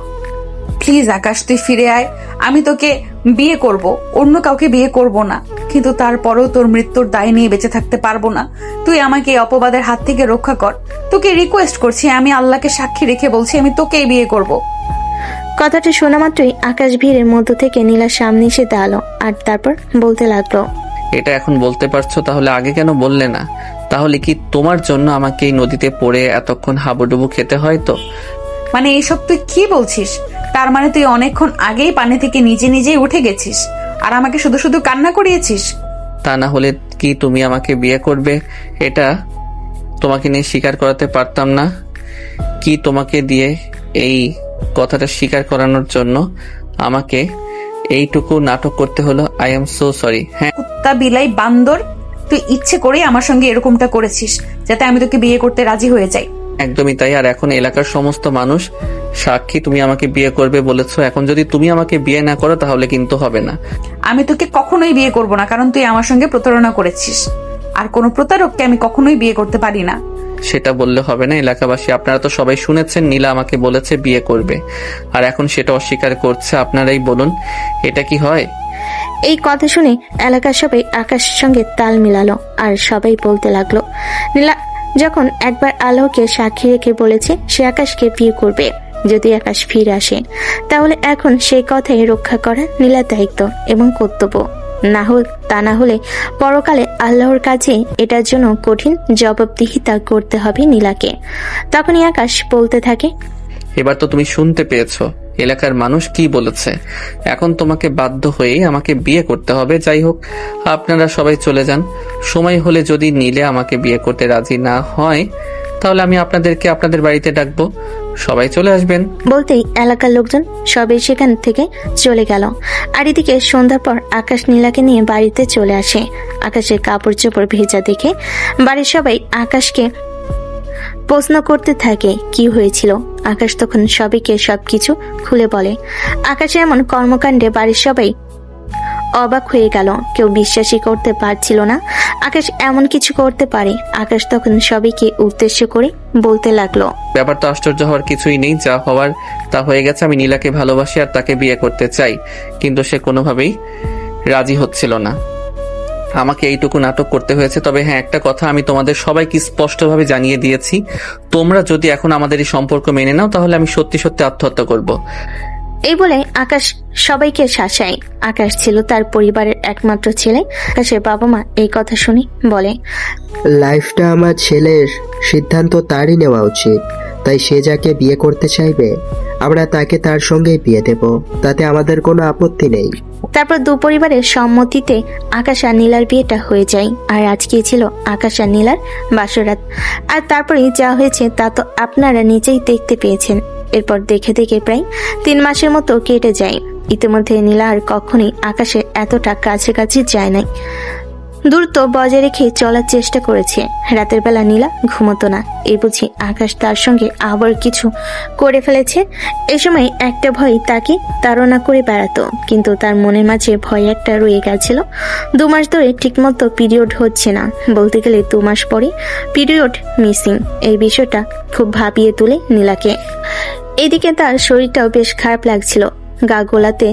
প্লিজ আকাশ তুই ফিরে আয়, আমি তোকে বিয়ে করব, অন্য কাউকে বিয়ে করব না, কিন্তু তারপরেও তোর মৃত্যুর দায় নিয়ে বেঁচে থাকতে পারবো না। তুই আমাকে এই অপবাদের হাত থেকে রক্ষা কর, তোকে রিকোয়েস্ট করছি, আমি আল্লাহকে সাক্ষী রেখে বলছি আমি তোকেই বিয়ে করব। কথাটা শোনা মাত্রই আকাশ ভিড়ের মধ্য থেকে নীলার সামনে এসে দাঁড়ালো আর তারপর বলতে লাগলো, এটা এখন বলতে পারছো, তাহলে আগে কেন বললে না? তাহলে কি তোমার জন্য আমাকে এই নদীতে পড়ে এতক্ষণ হাবুডুবু খেতে হয়? তো মানে এইসব তুই কি বলছিস? তার মানে তুই অনেকক্ষণ আগেই পানি থেকে নিজেই উঠে গেছিস আর আমাকে শুধু শুধু কান্না করিয়েছিস? তা না হলে কি তুমি আমাকে বিয়ে করবে? এটা তোমাকে নিয়ে স্বীকার করাতে পারতাম না কি? তোমাকে দিয়ে এই কথাটা স্বীকার করানোর জন্য আমাকে এইটুকু নাটক করতে হলো। I am so sorry. হ্যাঁ, কুত্তা বিলাই বান্দর, তুই ইচ্ছে করেই আমার সঙ্গে এরকমটা করেছিস যাতে আমি তোকে বিয়ে করতে রাজি হয়ে যাই। একদমই তাই। আর এখন এলাকার সমস্ত মানুষ সাক্ষী তুমি আমাকে বিয়ে করবে বলেছো। এখন যদি তুমি আমাকে বিয়ে না করো তাহলে কিন্তু হবে না। আমি তোকে কখনোই বিয়ে করব না, কারণ তুই আমার সঙ্গে প্রতারণা করেছিস, আর কোনো প্রতারককে আমি কখনোই বিয়ে করতে পারি না। সেটা বললে হবে না। এলাকাবাসী আপনারা তো সবাই শুনেছেন নীলা আমাকে বলেছে বিয়ে করবে, আর এখন সেটা অস্বীকার করছে। আপনারাই বলুন এটা কি হয়? এই কথা শুনে এলাকার সবাই আকাশের সঙ্গে তাল মিলালো আর সবাই বলতে লাগলো, নীলা যখন একবার আল্লাহকে সাক্ষী রেখে বলেছে সে আকাশকে বিয়ে করবে, যদি আকাশ ফিরে আসে তাহলে এখন সেই কথাই রক্ষা করা নীলার দায়িত্ব এবং কর্তব্য। তা না হলে পরকালে আল্লাহর কাছে এটার জন্য কঠিন জবাবদিহিতা করতে হবে নীলাকে। তখনই আকাশ বলতে থাকে, এবার তো তুমি শুনতে পেয়েছো। এলাকার মানুষ কি বলেছে, এখন তোমাকে বাধ্য হয়েই আমাকে বিয়ে করতে হবে। যাই হোক, আপনারা সবাই চলে যান। সময় হলে যদি নীলে আমাকে বিয়ে করতে রাজি না হয়, তাহলে আমি আপনাদেরকে আপনাদের বাড়িতে ডাকবো, সবাই চলে আসবেন। বলতেই এলাকার লোকজন সবাই সেখান থেকে চলে গেল। আর এদিকে সন্ধ্যার পর আকাশ নীলাকে নিয়ে বাড়িতে চলে আসে। আকাশের কাপড় চোপড় ভেজা দেখে বাড়ির সবাই আকাশকে প্রশ্ন করতে থাকে কি হয়েছিল। আকাশ তখন সবাইকে সবকিছু খুলে বলে। আকাশের এমন কর্মকাণ্ডে বাড়ির সবাই অবাক হয়ে গেল, কেউ বিশ্বাসই করতে পারছিল না আকাশ এমন কিছু করতে পারে। আকাশ তখন সবাইকে উদ্দেশ্য করে বলতে লাগলো, ব্যাপার তো আশ্চর্য হওয়ার কিছুই নেই, যা হওয়ার তা হয়ে গেছে। আমি নীলাকে ভালোবাসি আর তাকে বিয়ে করতে চাই, কিন্তু সে কোনোভাবেই রাজি হচ্ছিল না। আমাকে এইটুকু নাটক করতে হয়েছে। তবে হ্যাঁ, একটা কথা আমি তোমাদের সবাইকে স্পষ্টভাবে জানিয়ে দিয়েছি, তোমরা যদি এখন আমাদের এই সম্পর্ক মেনে নাও, তাহলে আমি সত্যি সত্যি আত্মহত্যা করব। এই বলে আকাশ সবাইকে শাসায়। আকাশ ছিল তার পরিবারের একমাত্র ছেলে। আকাশের বাবা মা এই কথা শুনে বলে, লাইফটা আমার ছেলের, সিদ্ধান্ত তারই নেওয়া উচিত। তাই সে যাকে বিয়ে করতে চাইবে আমরা তাকে তার সঙ্গেই বিয়ে দেব, তাতে আমাদের কোনো আপত্তি নেই। তারপর দু পরিবারের সম্মতিতে আকাশ আর নীলার বিয়েটা হয়ে যায়। আর আজকে ছিল আকাশ আর নীলার বাসরাত। আর তারপরে যা হয়েছে তা তো আপনারা নিজেই দেখতে পেয়েছেন। এরপর দেখে দেখে প্রায় 3 মাসের মতো কেটে যায়। ইতিমধ্যে নীলা আর কখনোই আকাশের এতটা কাছাকাছি যায় নাই। দূরত্ব বজায় রেখে চলার চেষ্টা করেছে। রাতের বেলা নীলা ঘুমতো না। এই বুঝি আকাশ তার সঙ্গে আবার কিছু করে ফেলেছে। এই সময় একটা ভয় তাকে তাড়না করে বেড়াতো, কিন্তু তার মনের মাঝে ভয় একটা রয়ে গেছিল। 2 মাস ধরে ঠিকমতো পিরিয়ড হচ্ছে না, বলতে গেলে 2 মাস পরে পিরিয়ড মিসিং। এই বিষয়টা খুব ভাবিয়ে তোলে নীলাকে। এদিকে তার শরীরটাও বেশ খারাপ লাগছিল, গা গোলাতে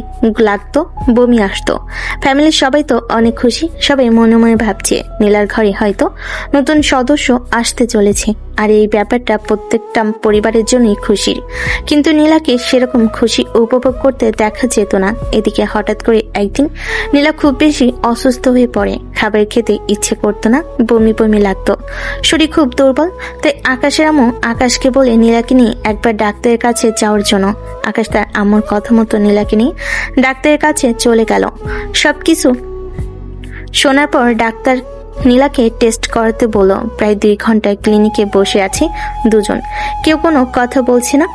লাগতো, বমি আসতো। ফ্যামিলির সবাই তো অনেক খুশি, সবাই মনে মনে ভাবছে নীলার ঘরে হয়তো নতুন সদস্য আসতে চলেছে। আর এই ব্যাপারটা প্রত্যেকটা পরিবারের জন্যই খুশির, কিন্তু নীলাকে সেরকম খুশি উপভোগ করতে দেখা যেত না। এদিকে হঠাৎ করে একদিন নীলা খুব বেশি অসুস্থ হয়ে পড়ে। খাবার খেতে ইচ্ছে করতো না, বমি বমি লাগতো, শরীর খুব দুর্বল। তাই আকাশের আম্মু আকাশকে বলে নীলাকে নিয়ে একবার ডাক্তারের কাছে যাওয়ার জন্য। আকাশ তার আম্মুর কথা মতো নীলাকে নিয়ে ডাক্তারের কাছে চলে গেল। সবকিছু শোনার পর ডাক্তার নীলাকে টেস্ট করাতে বলল। প্রায় 2 ঘন্টা ক্লিনিকে বসে আছে দুজন, কেউ কোনো কথা বলছে না,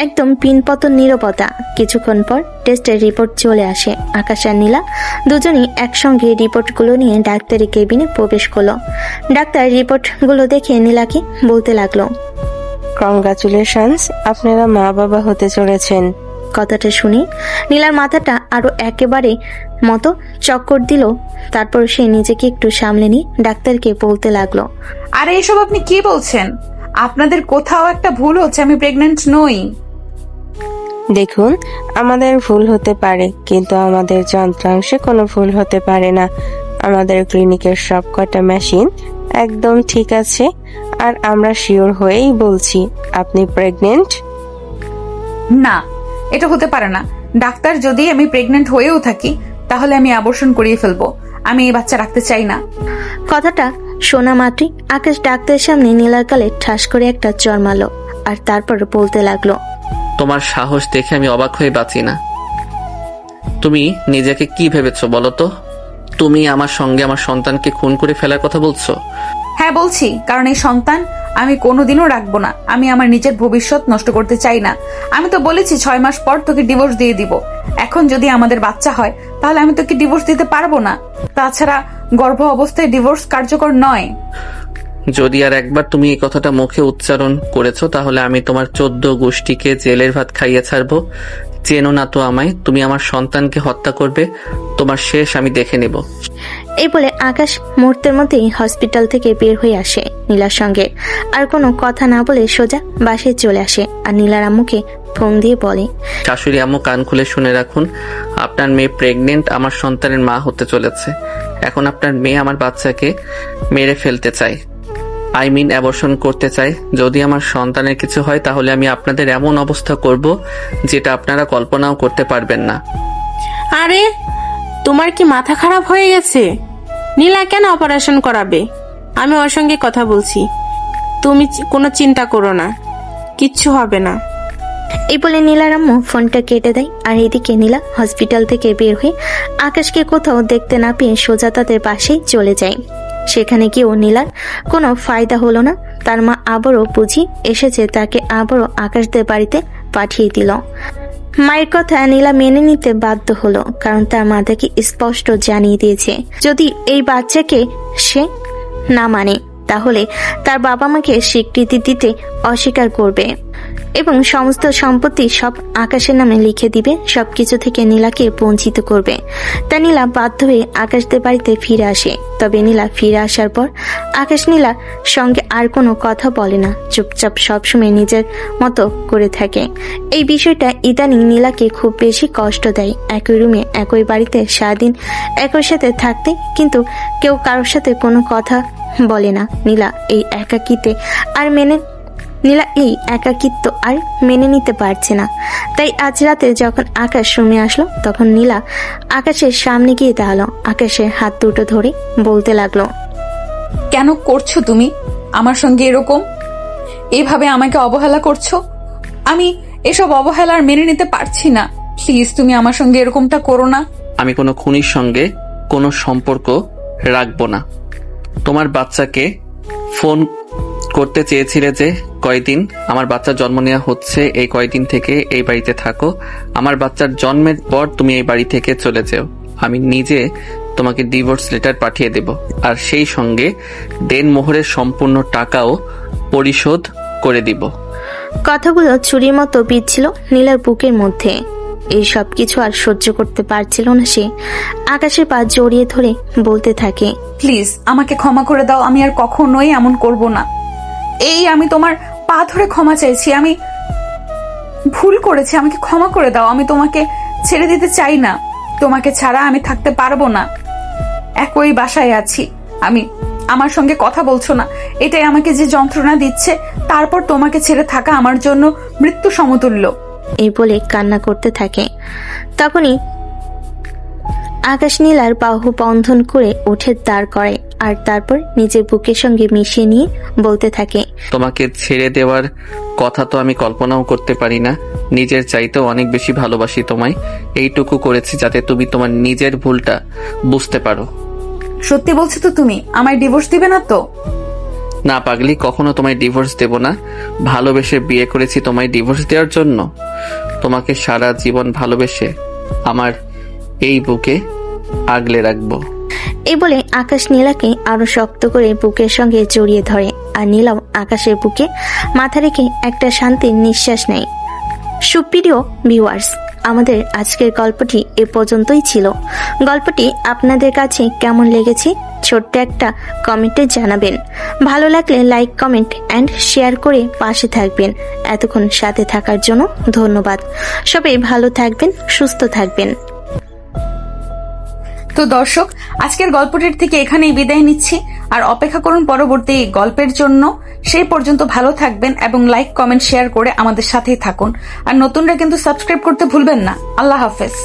একদম পিনপতন নীরবতা। কিছুক্ষণ পর টেস্টের রিপোর্ট চলে আসে। আকাশ আর নীলা দুজনই একসঙ্গে রিপোর্টগুলো নিয়ে ডাক্তারি কেবিনে প্রবেশ করলো। ডাক্তার রিপোর্টগুলো দেখে নীলাকে বলতে লাগলো, কংগ্রাচুলেশনস, আপনারা মা বাবা হতে চলেছেন। কথাটা শুনে নীলার মাথাটা আরো একেবারে মতো চক্কর দিল। তারপর সে নিজেকে একটু সামলে নিয়ে ডাক্তারকে বলতে লাগলো, আরে এসব আপনি কি বলছেন? আপনাদের কোথাও একটা ভুল হচ্ছে, আমি প্রেগন্যান্ট নই। দেখুন, আমাদের ভুল হতে পারে, কিন্তু আমাদের যন্ত্রাংশে কোনো ভুল হতে পারে না। আমাদের ক্লিনিকের সব কটা মেশিন একদম ঠিক আছে, আর আমরা শিওর হয়েই বলছি আপনি প্রেগনেন্ট। না, এটা হতে পারে না ডাক্তার। যদি আমি প্রেগন্যান্ট হয়েও থাকি, তাহলে আমি অ্যাবর্শন করিয়ে ফেলবো। আমি এই বাচ্চা রাখতে চাই না। কথাটা শোনা মাত্রই আকাশ ডাক্তারের সামনে নীলার গালে ঠাস করে একটা চড় মারল। আর তারপর বলতে লাগলো, তোমার সাহস দেখে আমি অবাক হয়ে বাঁচি না। তুমি নিজেকে কি ভেবেছো বলো তো? তুমি আমার সঙ্গে আমার সন্তানকে খুন করে ফেলার কথা বলছো? হ্যাঁ বলছি, কারণ এই সন্তান আমি কোনোদিনও রাখবো না। আমি আমার নিজের ভবিষ্যৎ নষ্ট করতে চাই না। আমি তো বলেছি 6 মাস পর তোকে ডিভোর্স দিয়ে দিব। এখন যদি আমাদের বাচ্চা হয়, তাহলে আমি তোকে ডিভোর্স দিতে পারবো না। তাছাড়া গর্ভ অবস্থায় ডিভোর্স কার্যকর নয়। যদি আর একবার তুমি এই কথাটা মুখে উচ্চারণ করেছো, তাহলে আমি তোমার 14 গোষ্ঠীকে জেলের ভাত খাইয়ে ছাড়বো। চেনো না তো আমায়? তুমি আমার সন্তানকে হত্যা করবে, তোমার শেষ আমি দেখে নেব। এই বলে আকাশ মুহূর্তের মধ্যেই হসপিটাল থেকে বের হয়ে আসে নীলার সঙ্গে। আর কোনো কথা না বলে সোজা বাসায় চলে আসে। আর নীলার আম্মুকে ফোন দিয়ে বলে, শাশুড়ি আম্মু, কান খুলে শুনে রাখুন, আপনার মেয়ে প্রেগনেন্ট, আমার সন্তানের মা হতে চলেছে। এখন আপনার মেয়ে আমার বাচ্চাকে মেরে ফেলতে চায়, অ্যাবর্শন করতে চায়। যদি আমার সন্তানের কিছু হয়, তাহলে আমি আপনাদের এমন অবস্থা করব যেটা আপনারা কল্পনাও করতে পারবেন না। আরে তোমার কি মাথা খারাপ হয়ে গেছে? নীলা কেন অপারেশন করাবে? আমি ওর সঙ্গে কথা বলছি, তুমি কোনো চিন্তা করো না, কিচ্ছু হবে না। এই বলে নীলার আম্মু ফোনটা কেটে দেয়। আর এদিকে নীলা হসপিটাল থেকে বের হয়ে আকাশকে কোথাও দেখতে না পেয়ে সোজা তাদের পাশেই চলে যায়। সেখানে গিয়েও নীলার কোনো ফায়দা হলো না। তার মা আবারও বুঝি এসেছে, তাকে আবারও আকাশদের বাড়িতে পাঠিয়ে দিল। মায়ের কথা নীলা মেনে নিতে বাধ্য হলো, কারণ তার মা তাকে স্পষ্ট জানিয়ে দিয়েছে যদি এই বাচ্চাকে সে না মানে তাহলে তার বাবা মাকে স্বীকৃতি দিতে অস্বীকার করবে এবং সমস্ত সম্পত্তি সব আকাশের নামে লিখে দিবে, সবকিছু থেকে নীলাকে বঞ্চিত করবে। তা নীলা বাধ্য হয়ে আকাশদের বাড়িতে ফিরে আসে। তবে নীলা ফিরে আসার পর আকাশ নীলার সঙ্গে আর কোনো কথা বলে না, চুপচাপ সবসময় নিজের মতো করে থাকে। এই বিষয়টা ইদানিং নীলাকে খুব বেশি কষ্ট দেয়। একই রুমে একই বাড়িতে সারাদিন একই সাথে থাকতে, কিন্তু কেউ কারোর সাথে কোনো কথা বলে না। নীলা এই একাকিত্ব আর মেনে নিতে পারছে না। তাই আজ রাতে যখন আকাশ রুমে আসলো, তখন নীলা আকাশের সামনে গিয়ে দাঁড়ালো। আকাশের হাত দুটো ধরে বলতে লাগলো, কেন করছো তুমি আমার সঙ্গে এরকম? এইভাবে আমাকে অবহেলা করছো? আমি এসব অবহেলা আর মেনে নিতে পারছি না। প্লিজ তুমি আমার সঙ্গে এরকমটা করো না। আমি কোনো খুনির সঙ্গে কোনো সম্পর্ক রাখবো না। তোমার বাচ্চাকে ফোন করতে চেয়েছিলে যে কয়দিন আমার বাচ্চার জন্ম নেওয়া হচ্ছে, এই কয়দিন থেকে এই বাড়িতে থাকো। আমার বাচ্চার জন্মের পর তুমি এই বাড়ি থেকে চলে যাও। আমি নিজে তোমাকে ডিভোর্স লেটার পাঠিয়ে দেব, আর সেই সঙ্গে দেনমোহরের সম্পূর্ণ টাকাও পরিশোধ করে দিব। কথাগুলো ছুরির মতো বিঁধছিল নীলার বুকের মধ্যে। এই সব কিছু আর সহ্য করতে পারছিল না সে। আকাশের পা জড়িয়ে ধরে বলতে থাকে, প্লিজ আমাকে ক্ষমা করে দাও, আমি আর কখনোই এমন করব না। এই আমি তোমার পা ধরে ক্ষমা চাইছি, আমি ভুল করেছি, আমাকে ক্ষমা করে দাও। আমি তোমাকে ছেড়ে দিতে চাই না, তোমাকে ছাড়া আমি থাকতে পারবো না। একই বাসায় আছি আমি, আমার সঙ্গে কথা বলছো না, এটাই আমাকে যে যন্ত্রণা দিচ্ছে। তারপর তোমাকে ছেড়ে থাকা আমার জন্য মৃত্যু সমতুল্য। এই বলে কান্না করতে থাকে। তখনই আকাশ নীলার বাহু বন্ধন করে উঠে দাঁড় করে, আর তারপর নিজের বুকের সঙ্গে মিশিয়ে নিয়ে বলতে থাকে, তোমাকে ছেড়ে দেওয়ার কথা তো আমি কল্পনাও করতে পারি না। নিজের চাইতেও অনেক বেশি ভালোবাসি তোমায়। এইটুকু করেছি যাতে তুমি তোমার নিজের ভুলটা বুঝতে পারো। সত্যি বলছো তো? তুমি আমায় ডিভোর্স দিবে না তো? না পাগলি, কখনো তোমায় ডিভোর্স দেব না। ভালোবেসে বিয়ে করেছি তোমায় ডিভোর্স দেওয়ার জন্য? তোমাকে সারা জীবন ভালোবেসে আমার এই বুকে আগলে রাখবো। এই বলে আকাশ নীলাকে আরো শক্ত করে বুকের সঙ্গে জড়িয়ে ধরে, আর নীলাও আকাশের বুকে মাথা রেখে একটা শান্তির নিঃশ্বাস নেয়। সুপ্রিয় ভিউয়ার্স, আমাদের আজকের গল্পটি এ পর্যন্তই ছিল। গল্পটি আপনাদের কাছে কেমন লেগেছে ছোট্ট একটা কমেন্টে জানাবেন। ভালো লাগলে লাইক, কমেন্ট এন্ড শেয়ার করে পাশে থাকবেন। এতক্ষণ সাথে থাকার জন্য ধন্যবাদ। সবাই ভালো থাকবেন, সুস্থ থাকবেন। তো দর্শক, আজকের গল্পটির থেকে এখানেই বিদায় নিচ্ছি, আর অপেক্ষা করুন পরবর্তী গল্পের জন্য। সেই পর্যন্ত ভালো থাকবেন এবং লাইক, কমেন্ট, শেয়ার করে আমাদের সাথেই থাকুন। আর নতুনরা কিন্তু সাবস্ক্রাইব করতে ভুলবেন না। আল্লাহ হাফেজ।